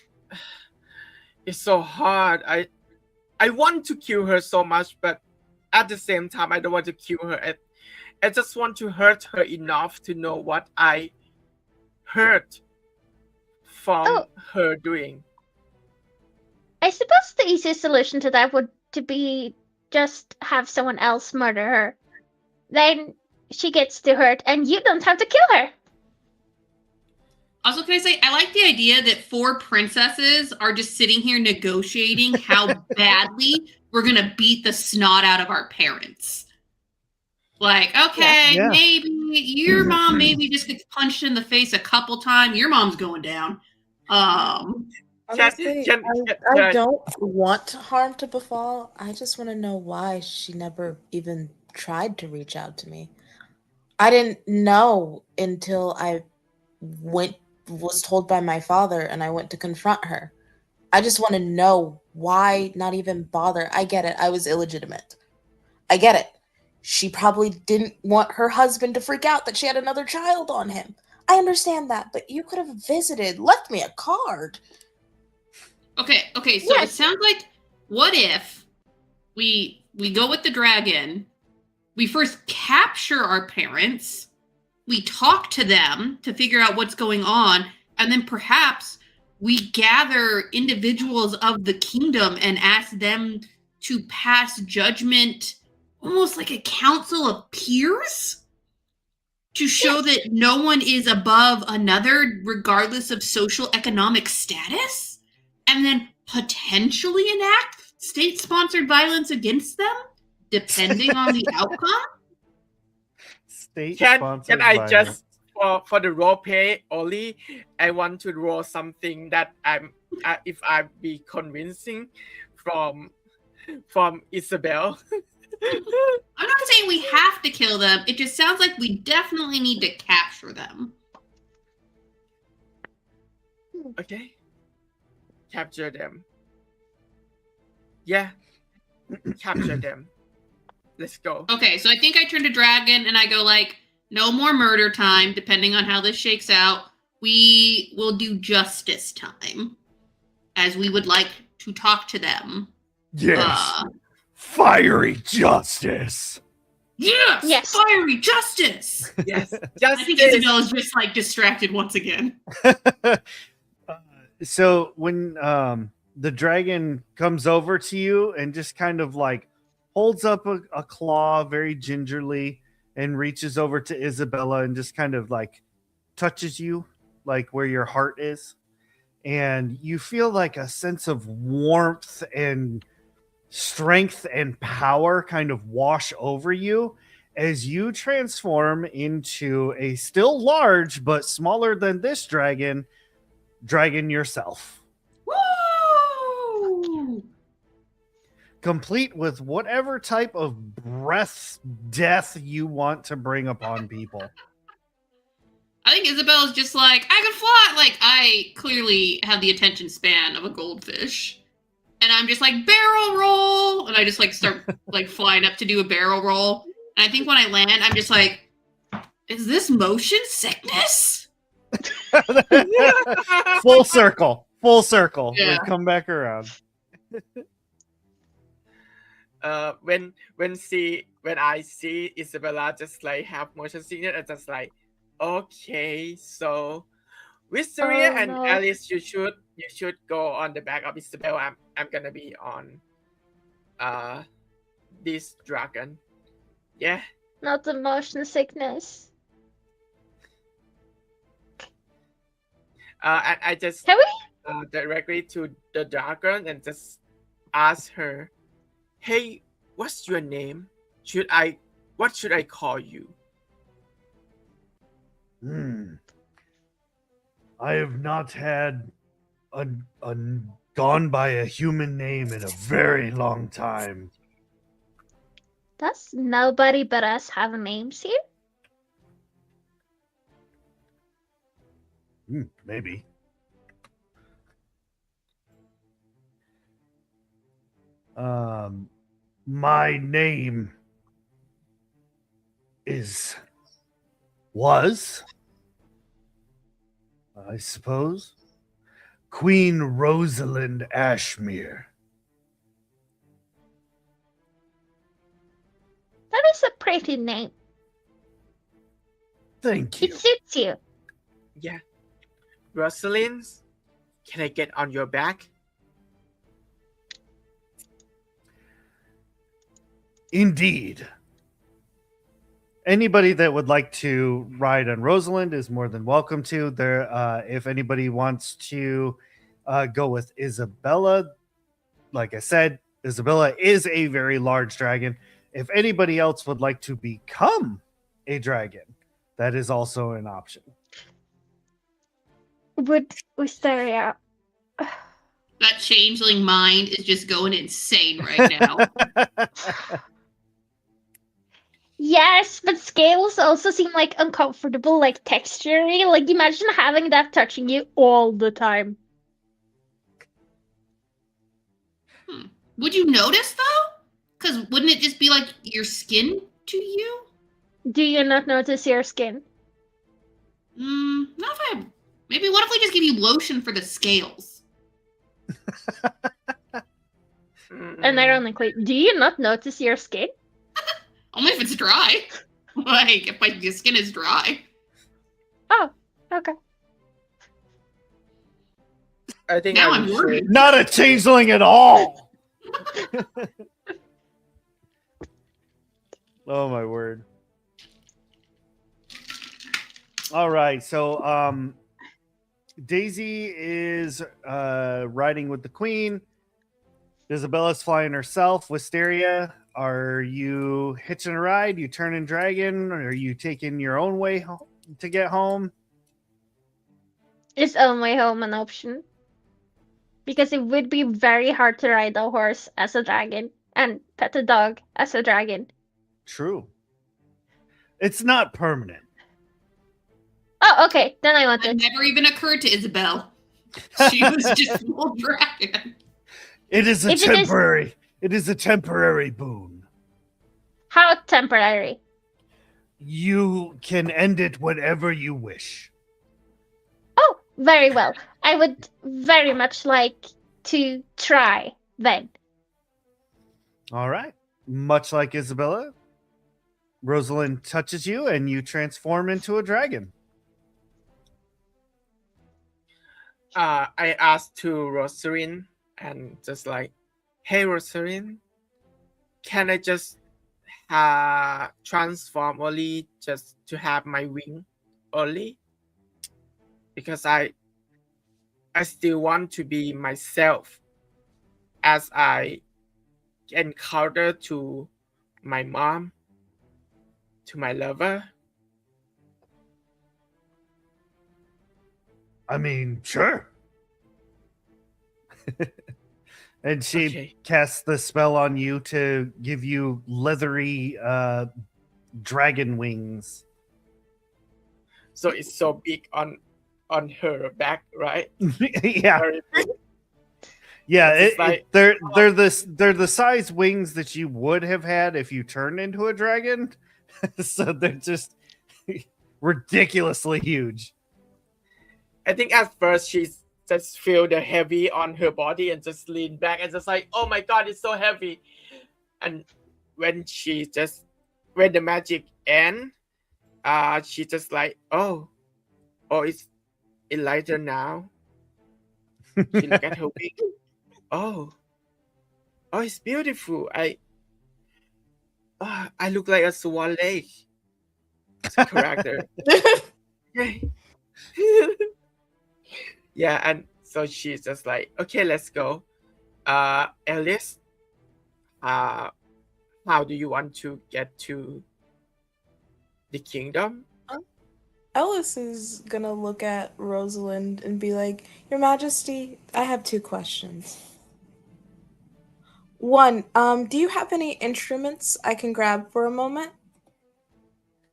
it's so hard. I want to kill her so much, but at the same time I don't want to kill her. I just want to hurt her enough to know what I hurt from her doing. I suppose the easiest solution to that would to be just have someone else murder her. Then she gets to hurt and you don't have to kill her. Also, can I say, I like the idea that 4 princesses are just sitting here negotiating how badly we're going to beat the snot out of our parents. Like, okay, Yeah. maybe your mom maybe just gets punched in the face a couple times. Your mom's going down. Honestly, Can- I don't want harm to befall. I just want to know why she never even tried to reach out to me. I didn't know until I was told by my father and I went to confront her. I just want to know why not even bother. I get it. I was illegitimate. I get it. She probably didn't want her husband to freak out that she had another child on him. I understand that, but you could have visited, left me a card. Okay, so Yes. it sounds like, what if we go with the dragon, we first capture our parents, we talk to them to figure out what's going on, and then perhaps we gather individuals of the kingdom and ask them to pass judgment, almost like a council of peers, to show that no one is above another regardless of social economic status, and then potentially enact state-sponsored violence against them depending on the outcome. State-sponsored Can I violence. just for the role play only? I want to roll something that if I be convincing from Isabel. I'm not saying we have to kill them. It just sounds like we definitely need to capture them. Okay. Capture them. Yeah. Capture them. Let's go. Okay, so I think I turn to Dragon and I go like, no more murder time, depending on how this shakes out. We will do justice time. As we would like to talk to them. Yes. Fiery justice. Yes! Yes. Fiery justice! Yes. I think Justice. Isabella's just like distracted once again. So when the dragon comes over to you and just kind of like holds up a claw very gingerly and reaches over to Isabella and just kind of like touches you like where your heart is, and you feel like a sense of warmth and strength and power kind of wash over you as you transform into a still large but smaller than this dragon yourself, Woo! complete with whatever type of breath death you want to bring upon people. I think Isabella's just like, I can fly! Like, I clearly have the attention span of a goldfish. And I'm just like, barrel roll! And I just like start like flying up to do a barrel roll. And I think when I land, I'm just like, is this motion sickness? Full circle. Yeah. We come back around. When I see Isabella just like have motion sickness, I just like, okay, so Wisteria and no. Alice, you should go on the back of Isabella. I'm gonna be on this dragon. Yeah. Not the motion sickness. And I just Can we? directly to the dragon and just ask her, hey, what's your name? What should I call you? I have not had a gone by a human name in a very long time. Does nobody but us have names here? Maybe. My name was, I suppose, Queen Rosalind Ashmere. That is a pretty name. Thank you. It suits you. Yeah. Rosalind, can I get on your back? Indeed. Anybody that would like to ride on Rosalind is more than welcome to. There, if anybody wants to go with Isabella, like I said, Isabella is a very large dragon. If anybody else would like to become a dragon, that is also an option. Would Wisteria? That changeling mind is just going insane right now. Yes, but scales also seem like uncomfortable, like textury. Like imagine having that touching you all the time. Would you notice though? Because wouldn't it just be like your skin to you? Do you not notice your skin? Not if I. Maybe what if we just give you lotion for the scales? And ironically, do you not notice your skin? Only if it's dry. Like if my skin is dry. Oh, okay. I think Now I I'm will worried. show- Not a changeling at all. Oh my word. All right, so Daisy is riding with the queen. Isabella's flying herself. Wisteria, are you hitching a ride? You turning dragon? Or are you taking your own way to get home? Is own way home an option? Because it would be very hard to ride a horse as a dragon, and pet a dog as a dragon. True. It's not permanent. Oh, okay. Then I want That it. never even occurred to Isabel. She was just full dragon. It is a If it is- temporary. It is a temporary boon. How temporary? You can end it whenever you wish. Oh, very well. I would very much like to try then. All right. Much like Isabella, Rosalind touches you and you transform into a dragon. I asked to Rosalind and just like, hey Rosalind, can I just transform only just to have my wing only? Because I still want to be myself as I encounter to my mom, to my lover. I mean, sure. And she Okay. casts the spell on you to give you leathery dragon wings. So it's so big on her back, right? Yeah. Very big. Yeah, It's like- they're the size wings that you would have had if you turned into a dragon. So they're just ridiculously huge. I think at first she just feel the heavy on her body and just lean back and just like, oh my god, it's so heavy. And when the magic end, she just like, oh, it's lighter now. She look at her wing. Oh, it's beautiful. I look like a swan lake character. Yeah, and so she's just like, okay, let's go. Alice, how do you want to get to the kingdom? Ellis is gonna look at Rosalind and be like, Your Majesty, I have 2 questions. One, do you have any instruments I can grab for a moment?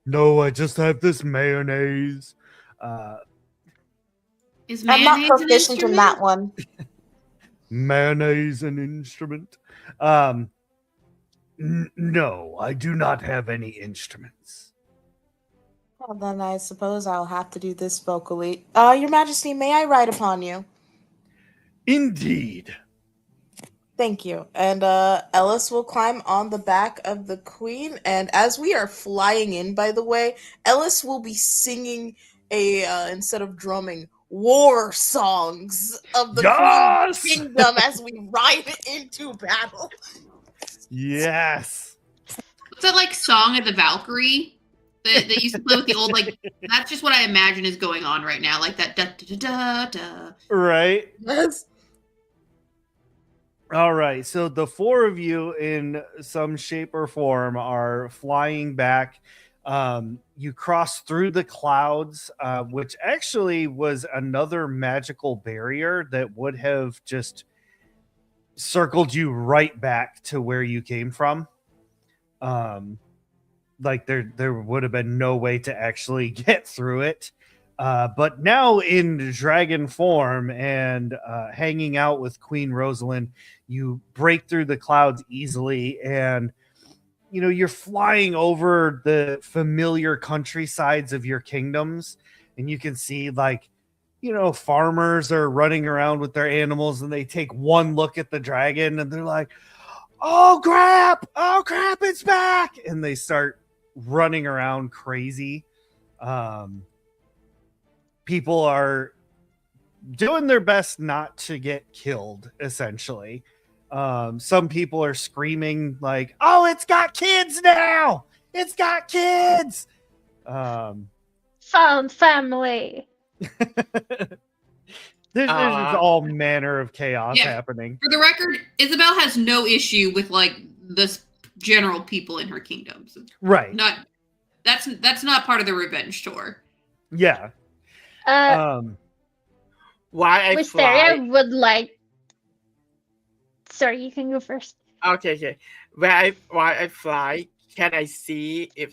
No, I just have this mayonnaise. Is I'm not mayonnaise an proficient in that one. Mayonnaise an instrument? No, I do not have any instruments. Well, then I suppose I'll have to do this vocally. Your Majesty, may I ride upon you? Indeed. Thank you. And Ellis will climb on the back of the queen. And as we are flying in, by the way, Ellis will be singing instead of drumming, war songs of the Yes! Queen's Kingdom as we ride into battle. Yes. What's that like song of the Valkyrie that they used to play with the old like? That's just what I imagine is going on right now, like that da da da da da. Right. Yes. All right. So the 4 of you in some shape or form are flying back. You cross through the clouds, which actually was another magical barrier that would have just circled you right back to where you came from. Like there would have been no way to actually get through it. But now in dragon form and hanging out with Queen Rosalind, you break through the clouds easily, and you're flying over the familiar countrysides of your kingdoms, and you can see farmers are running around with their animals, and they take one look at the dragon and they're like, oh crap, it's back, and they start running around crazy. People are doing their best not to get killed, essentially. Some people are screaming like, oh, it's got kids now, it's got kids. Found family. There's just all manner of chaos Yeah. happening. For the record, Isabel has no issue with like the general people in her kingdoms. Right. That's not part of the revenge tour. Yeah. Why I Wisteria fly? would like. Sorry, you can go first. Okay. While I fly, can I see if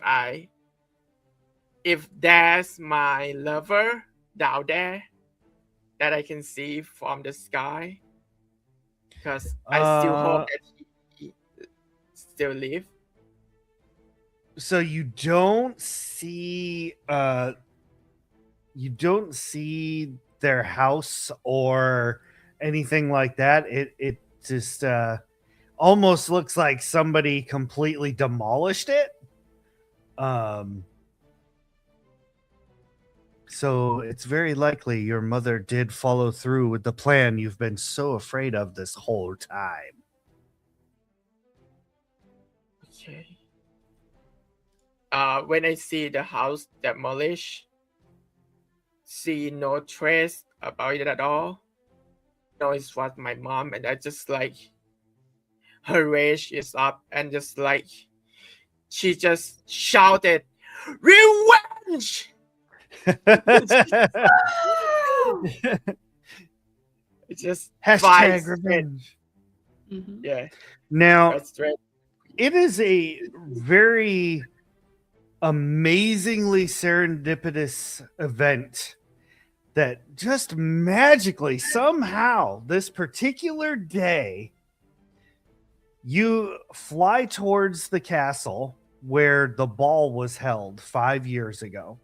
there's my lover down there that I can see from the sky? Because I still hope that he still live. So you don't see their house or anything like that. It just almost looks like somebody completely demolished it. So it's very likely your mother did follow through with the plan you've been so afraid of this whole time. Okay. When I see the house demolished, see no trace about it at all. No, it was my mom, and I just like her rage is up, and just like she just shouted, "Revenge!" It just Hashtag fights. revenge. Mhm. Yeah, Now, that's straight. it is a very amazingly serendipitous event that just magically, somehow, this particular day, you fly towards the castle where the ball was held 5 years ago.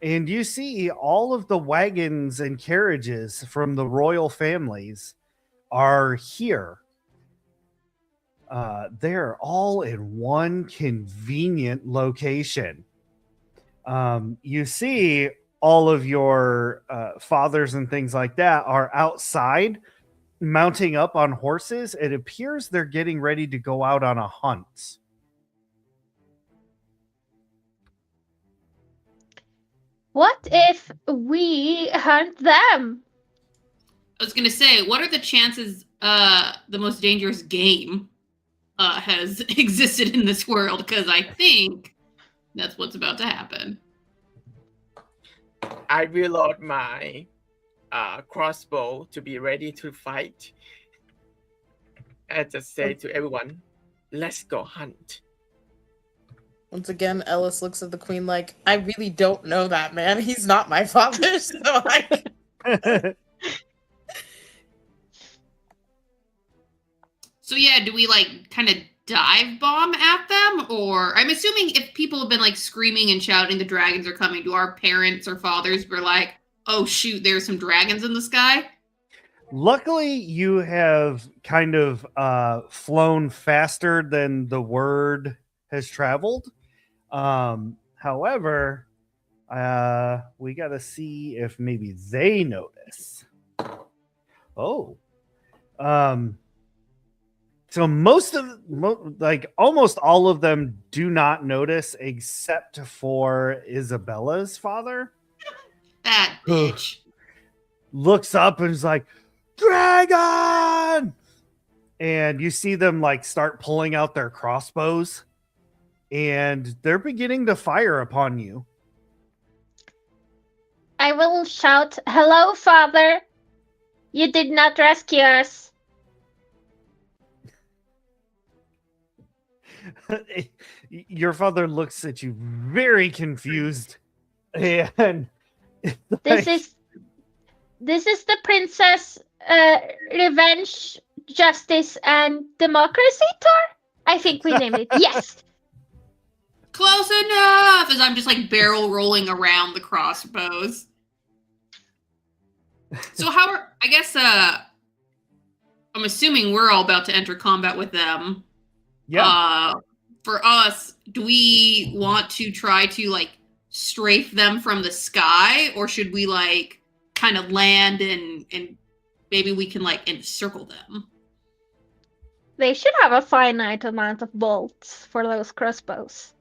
And you see all of the wagons and carriages from the royal families are here. They're all in one convenient location. You see all of your fathers and things like that are outside mounting up on horses. It appears they're getting ready to go out on a hunt. What if we hunt them? I was gonna say, what are the chances the most dangerous game has existed in this world? Because I think that's what's about to happen. I reload my crossbow to be ready to fight, and just say to everyone, "Let's go hunt." Once again, Ellis looks at the queen like, I really don't know that man. He's not my father. So like, So yeah, do we like kind of dive bomb at them, or I'm assuming if people have been like screaming and shouting the dragons are coming, do our parents or fathers were like, oh shoot, there's some dragons in the sky? Luckily, you have kind of flown faster than the word has traveled. However, we got to see if maybe they notice. Oh, so like almost all of them do not notice, except for Isabella's father. That bitch. Looks up and is like, "Dragon!" And you see them like start pulling out their crossbows, and they're beginning to fire upon you. I will shout, "Hello, father! You did not rescue us." Your father looks at you very confused, and This is the princess revenge, justice, and democracy tour. I think we named it. Yes. Close enough! As I'm just like barrel rolling around the crossbows. So I guess I'm assuming we're all about to enter combat with them. yeah. For us, do we want to try to like strafe them from the sky, or should we like kind of land and maybe we can like encircle them? They should have a finite amount of bolts for those crossbows.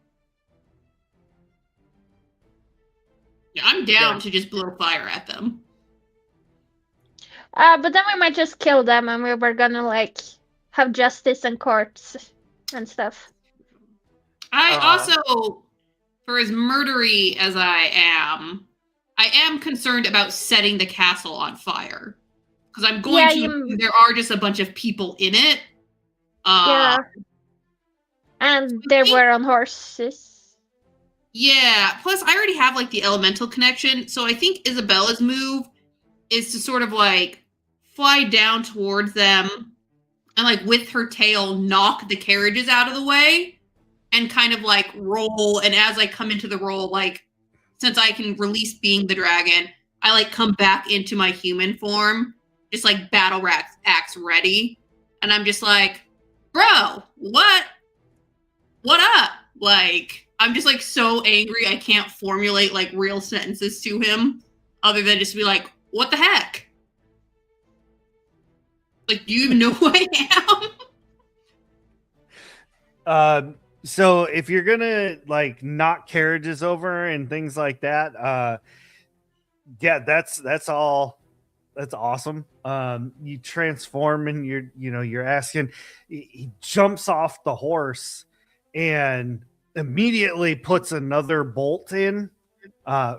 Yeah, I'm down to just blow fire at them. But then we might just kill them, and we were gonna like have justice and courts and stuff. I also, for as murdery as I am concerned about setting the castle on fire. Because I'm going Yeah, to, there are just a bunch of people in it. Yeah. And they were on horses. Yeah. Plus, I already have like the elemental connection, so I think Isabella's move is to sort of like fly down towards them and like with her tail knock the carriages out of the way and kind of like roll. And as I come into the roll, like since I can release being the dragon, I like come back into my human form, just like battle axe ready, and I'm just like, bro, what up? Like, I'm just like so angry I can't formulate like real sentences to him other than just be like, what the heck? Like, do you even know who I am? So if you're gonna like knock carriages over and things like that, yeah, that's all. That's awesome. You transform and you're asking. He jumps off the horse and immediately puts another bolt in,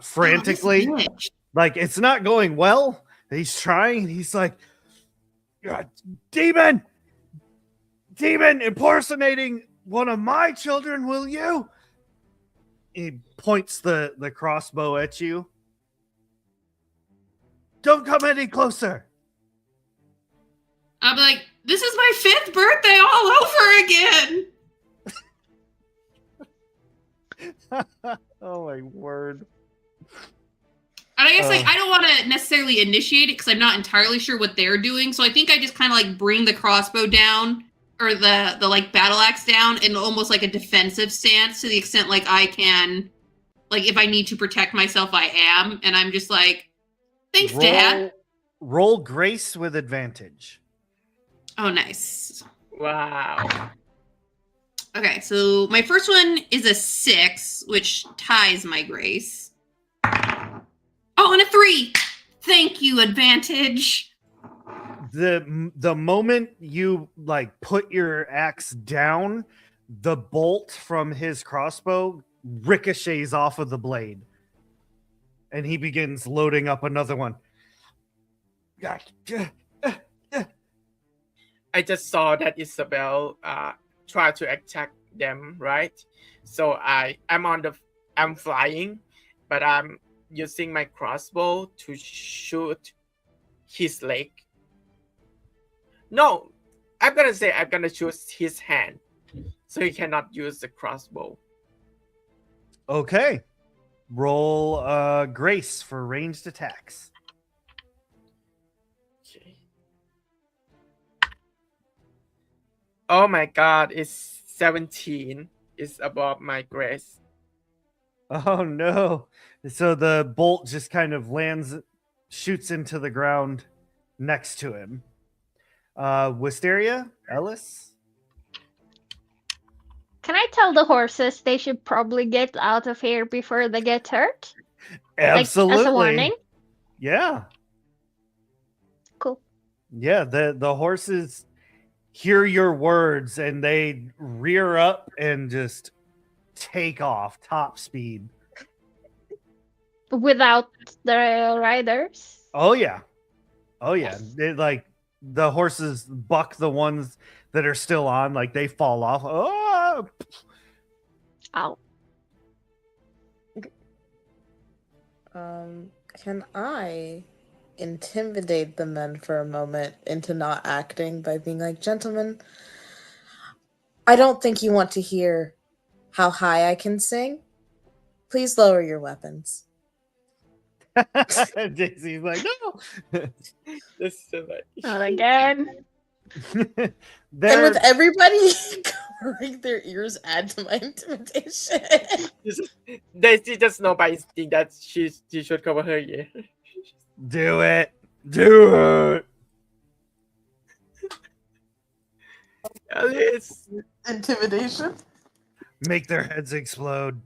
frantically. Oh, this bitch. Like it's not going well. He's trying. He's like, "God, demon impersonating one of my children, will you?" He points the crossbow at you. Don't come any closer. I'm like, this is my 5th birthday all over again. Oh my word. And I guess like I don't want to necessarily initiate it because I'm not entirely sure what they're doing. So I think I just kind of like bring the crossbow down or the like battle axe down in almost like a defensive stance to the extent like I can, like if I need to protect myself, I am. And I'm just like, thanks, Dad. Roll grace with advantage. Oh, nice. Wow. Okay, so my first one is a 6, which ties my grace. Oh, and a 3. Thank you, advantage. The moment you like put your axe down, the bolt from his crossbow ricochets off of the blade, and he begins loading up another one. I just saw that Isabel try to attack them, right? So I'm flying, but I'm using my crossbow to shoot his leg. No, I'm gonna shoot his hand, so he cannot use the crossbow. Okay. Roll grace for ranged attacks. Okay. Oh my god, it's 17. It's above my grace. Oh no. So the bolt just kind of shoots into the ground next to him. Wisteria, Ellis? Can I tell the horses they should probably get out of here before they get hurt? Absolutely. Like, as a warning? Yeah. Cool. Yeah, the horses hear your words and they rear up and just take off top speed. Without the riders? Oh yeah. The horses buck the ones that are still on, like they fall off. Oh! Ow. Can I intimidate the men for a moment into not acting by being like, gentlemen, I don't think you want to hear how high I can sing. Please lower your weapons. Daisy's like, no. This is so like, Not again. And with everybody covering their ears add to my intimidation. they just know by instinct that she should cover her ear. Do it. Do it. Alice. Intimidation? Make their heads explode.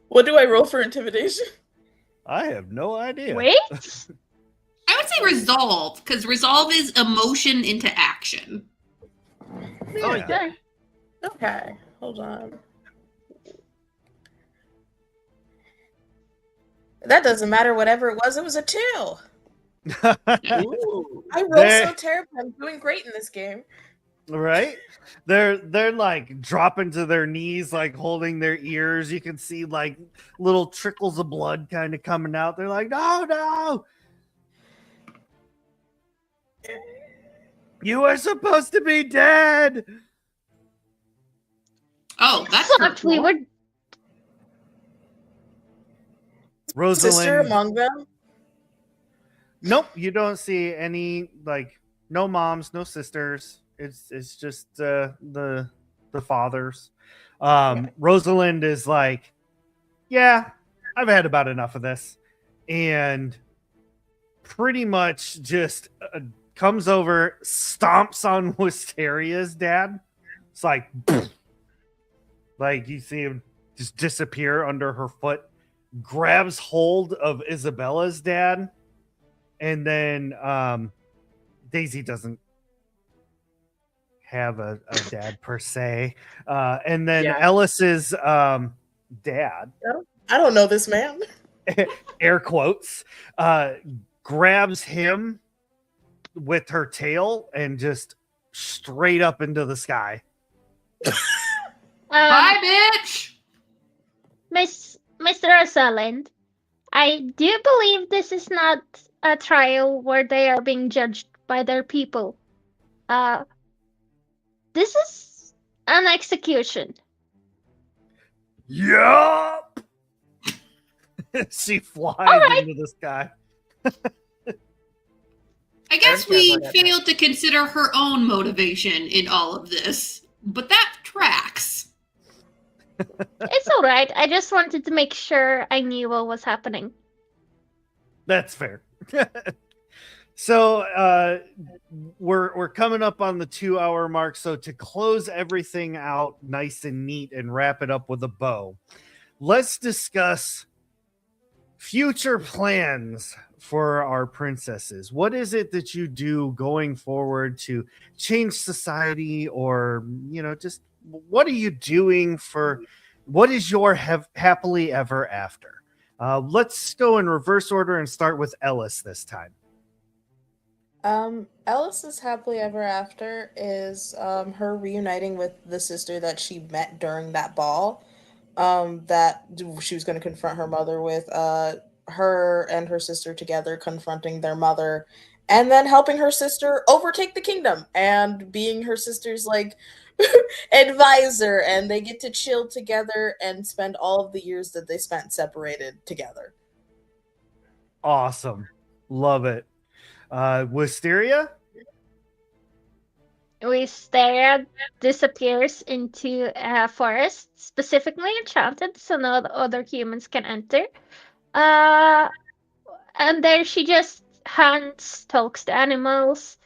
What do I roll for intimidation? I have no idea. Wait? I would say resolve, because resolve is emotion into action. Oh, Yeah. yeah. Okay, hold on. That doesn't matter. Whatever it was a 2. Ooh. I roll There- so terrible. I'm doing great in this game. Right? They're like dropping to their knees, like holding their ears. You can see like little trickles of blood kind of coming out. They're like, no, no. You were supposed to be dead. Oh, that's Thought we hurtful. were. Sister Rosalind. among them. Nope, you don't see any like no moms, no sisters. It's just the fathers. Rosalind is like, yeah, I've had about enough of this, and pretty much just comes over, stomps on Wisteria's dad. It's like, like you see him just disappear under her foot, grabs hold of Isabella's dad, and then Daisy doesn't have a dad per se. And then Yeah. Ellis's dad, I don't know this man. air quotes, grabs him with her tail and just straight up into the sky. Bye, bitch. Mr. Rosalind, I do believe this is not a trial where they are being judged by their people. This is an execution. Yup. She flies right. into the sky. I guess Okay, we whatever. failed to consider her own motivation in all of this, but that tracks. It's all right. I just wanted to make sure I knew what was happening. That's fair. So we're coming up on the 2-hour mark. So to close everything out nice and neat and wrap it up with a bow, let's discuss future plans for our princesses. What is it that you do going forward to change society, or just what are you doing for what is your happily ever after? Let's go in reverse order and start with Ellis this time. Ellis's happily ever after is her reuniting with the sister that she met during that ball. That she was going to confront her mother with. Her and her sister together confronting their mother, and then helping her sister overtake the kingdom and being her sister's like advisor, and they get to chill together and spend all of the years that they spent separated together. Awesome. Love it. Wisteria? Wisteria disappears into a forest, specifically enchanted, so no other humans can enter. And there she just hunts, talks to animals,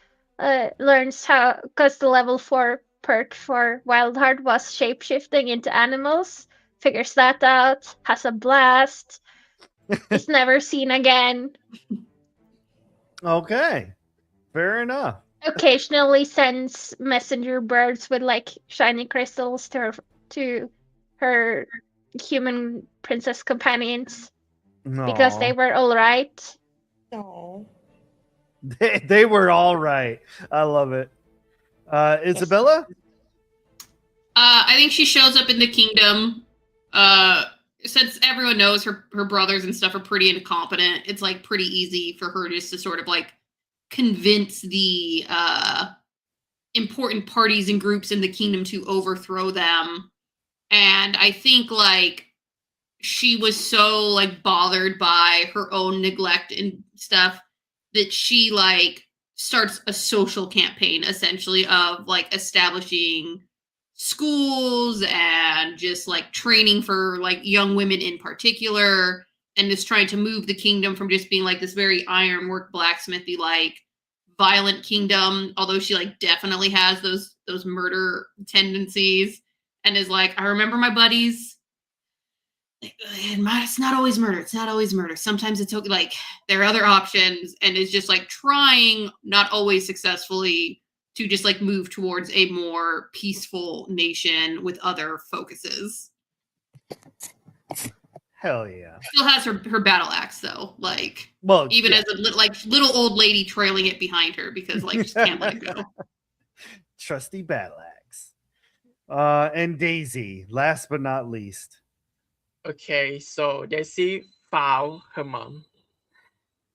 learns how, because the level 4 perk for Wildheart was shapeshifting into animals, figures that out, has a blast, is never seen again, Okay. Fair enough. occasionally sends messenger birds with like shiny crystals to her human princess companions because they Aw. were all right. Oh, They were all right. I love it. Isabella? I think she shows up in the kingdom. Since everyone knows her brothers and stuff are pretty incompetent, it's like pretty easy for her just to sort of like convince the important parties and groups in the kingdom to overthrow them. And I think like she was so like bothered by her own neglect and stuff that she like starts a social campaign essentially of like establishing schools and just like training for like young women in particular, and just trying to move the kingdom from just being like this very ironwork blacksmithy like violent kingdom, although she like definitely has those murder tendencies, and is like, I remember my buddies, it's not always murder. It's not always murder. Sometimes it's okay. Like there are other options, and is just like trying, not always successfully, to just like move towards a more peaceful nation with other focuses. Hell yeah. Still has her battle axe though. Like Well, even yeah. as a little old lady trailing it behind her because like just can't let it go. Trusty battle axe. And Daisy, last but not least. Okay, so Daisy found her mom,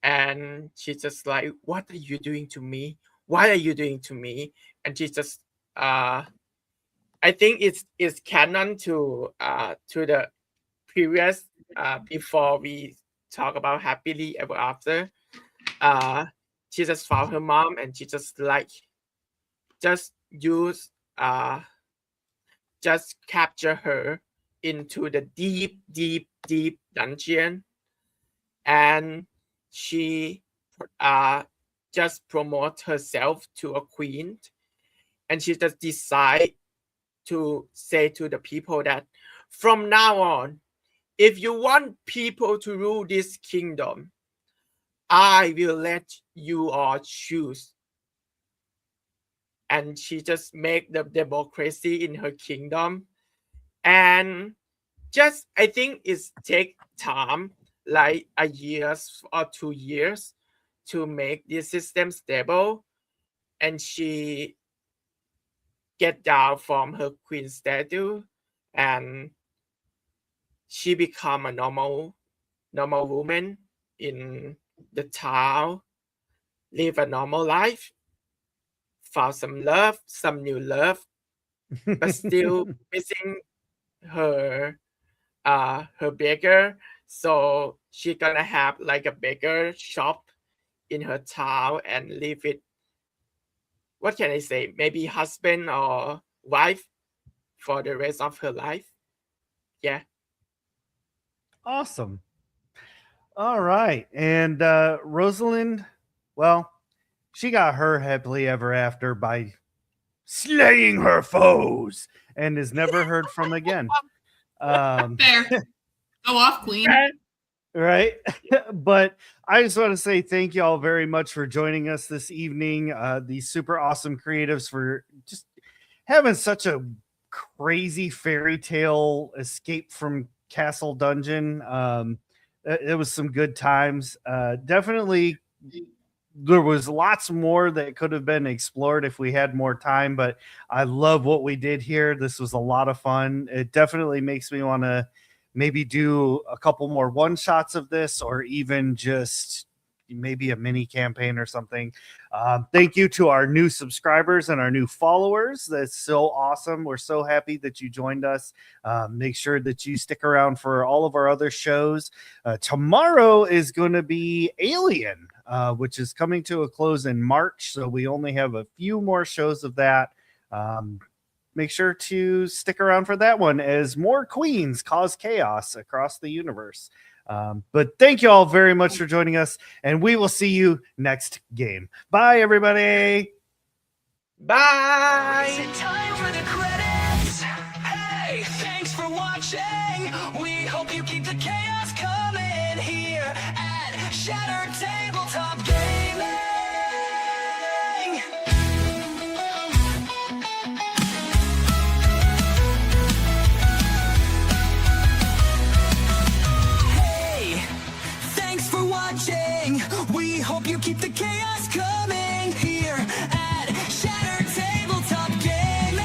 and she's just like, "What are you doing to me? Why are you doing to me?" And she just, I think it's canon to the previous before we talk about happily ever after. She just found her mom, and she just like just use just capture her into the deep dungeon, and she just promote herself to a queen, and she just decide to say to the people that from now on, if you want people to rule this kingdom, I will let you all choose. And she just make the democracy in her kingdom, and just I think it's take time, like a years or 2 years, to make this system stable. And she get down from her queen statue, and she become a normal woman in the town, live a normal life, found some love, some new love, but still missing her her baker. So she gonna have like a baker shop in her town and live with, what can I say, maybe husband or wife for the rest of her life. Yeah. Awesome. All right. And Rosalind, well, she got her happily ever after by slaying her foes and is never heard from again. Fair. Go off, queen. Right. But I just want to say thank you all very much for joining us this evening. These super awesome creatives for just having such a crazy fairy tale escape from castle dungeon. It was some good times. Definitely there was lots more that could have been explored if we had more time, but I love what we did here. This was a lot of fun. It definitely makes me want to maybe do a couple more one shots of this, or even just maybe a mini campaign or something. Thank you to our new subscribers and our new followers. That's so awesome. We're so happy that you joined us. Make sure that you stick around for all of our other shows. Tomorrow is going to be Alien, which is coming to a close in March. So we only have a few more shows of that. Make sure to stick around for that one as more queens cause chaos across the universe. But thank you all very much for joining us, and we will see you next game. Bye, everybody. Bye. Is it time for the credits? Hey, thanks for watching. We hope you keep the chaos coming here at Shattered Tabletop Gaming. Hey, thanks for watching. We hope you keep the chaos coming here at Shattered Tabletop Gaming.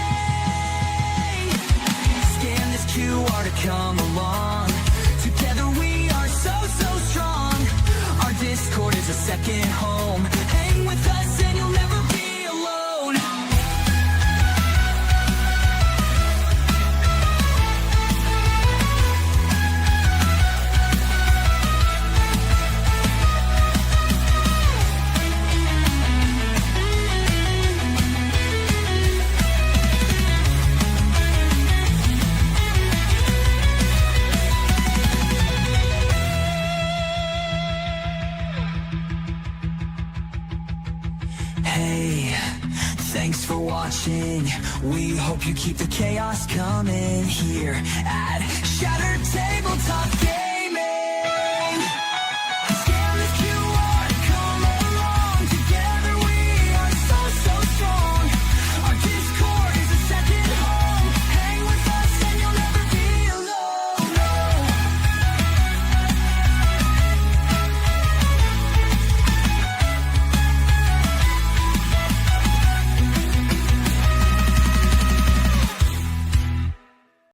Scan this QR to come along. Together we are so strong. Our Discord is a second home. Hang with us and you'll never be alone. Hey, thanks for watching. We hope you keep the chaos coming here at Shattered Tabletop Gaming.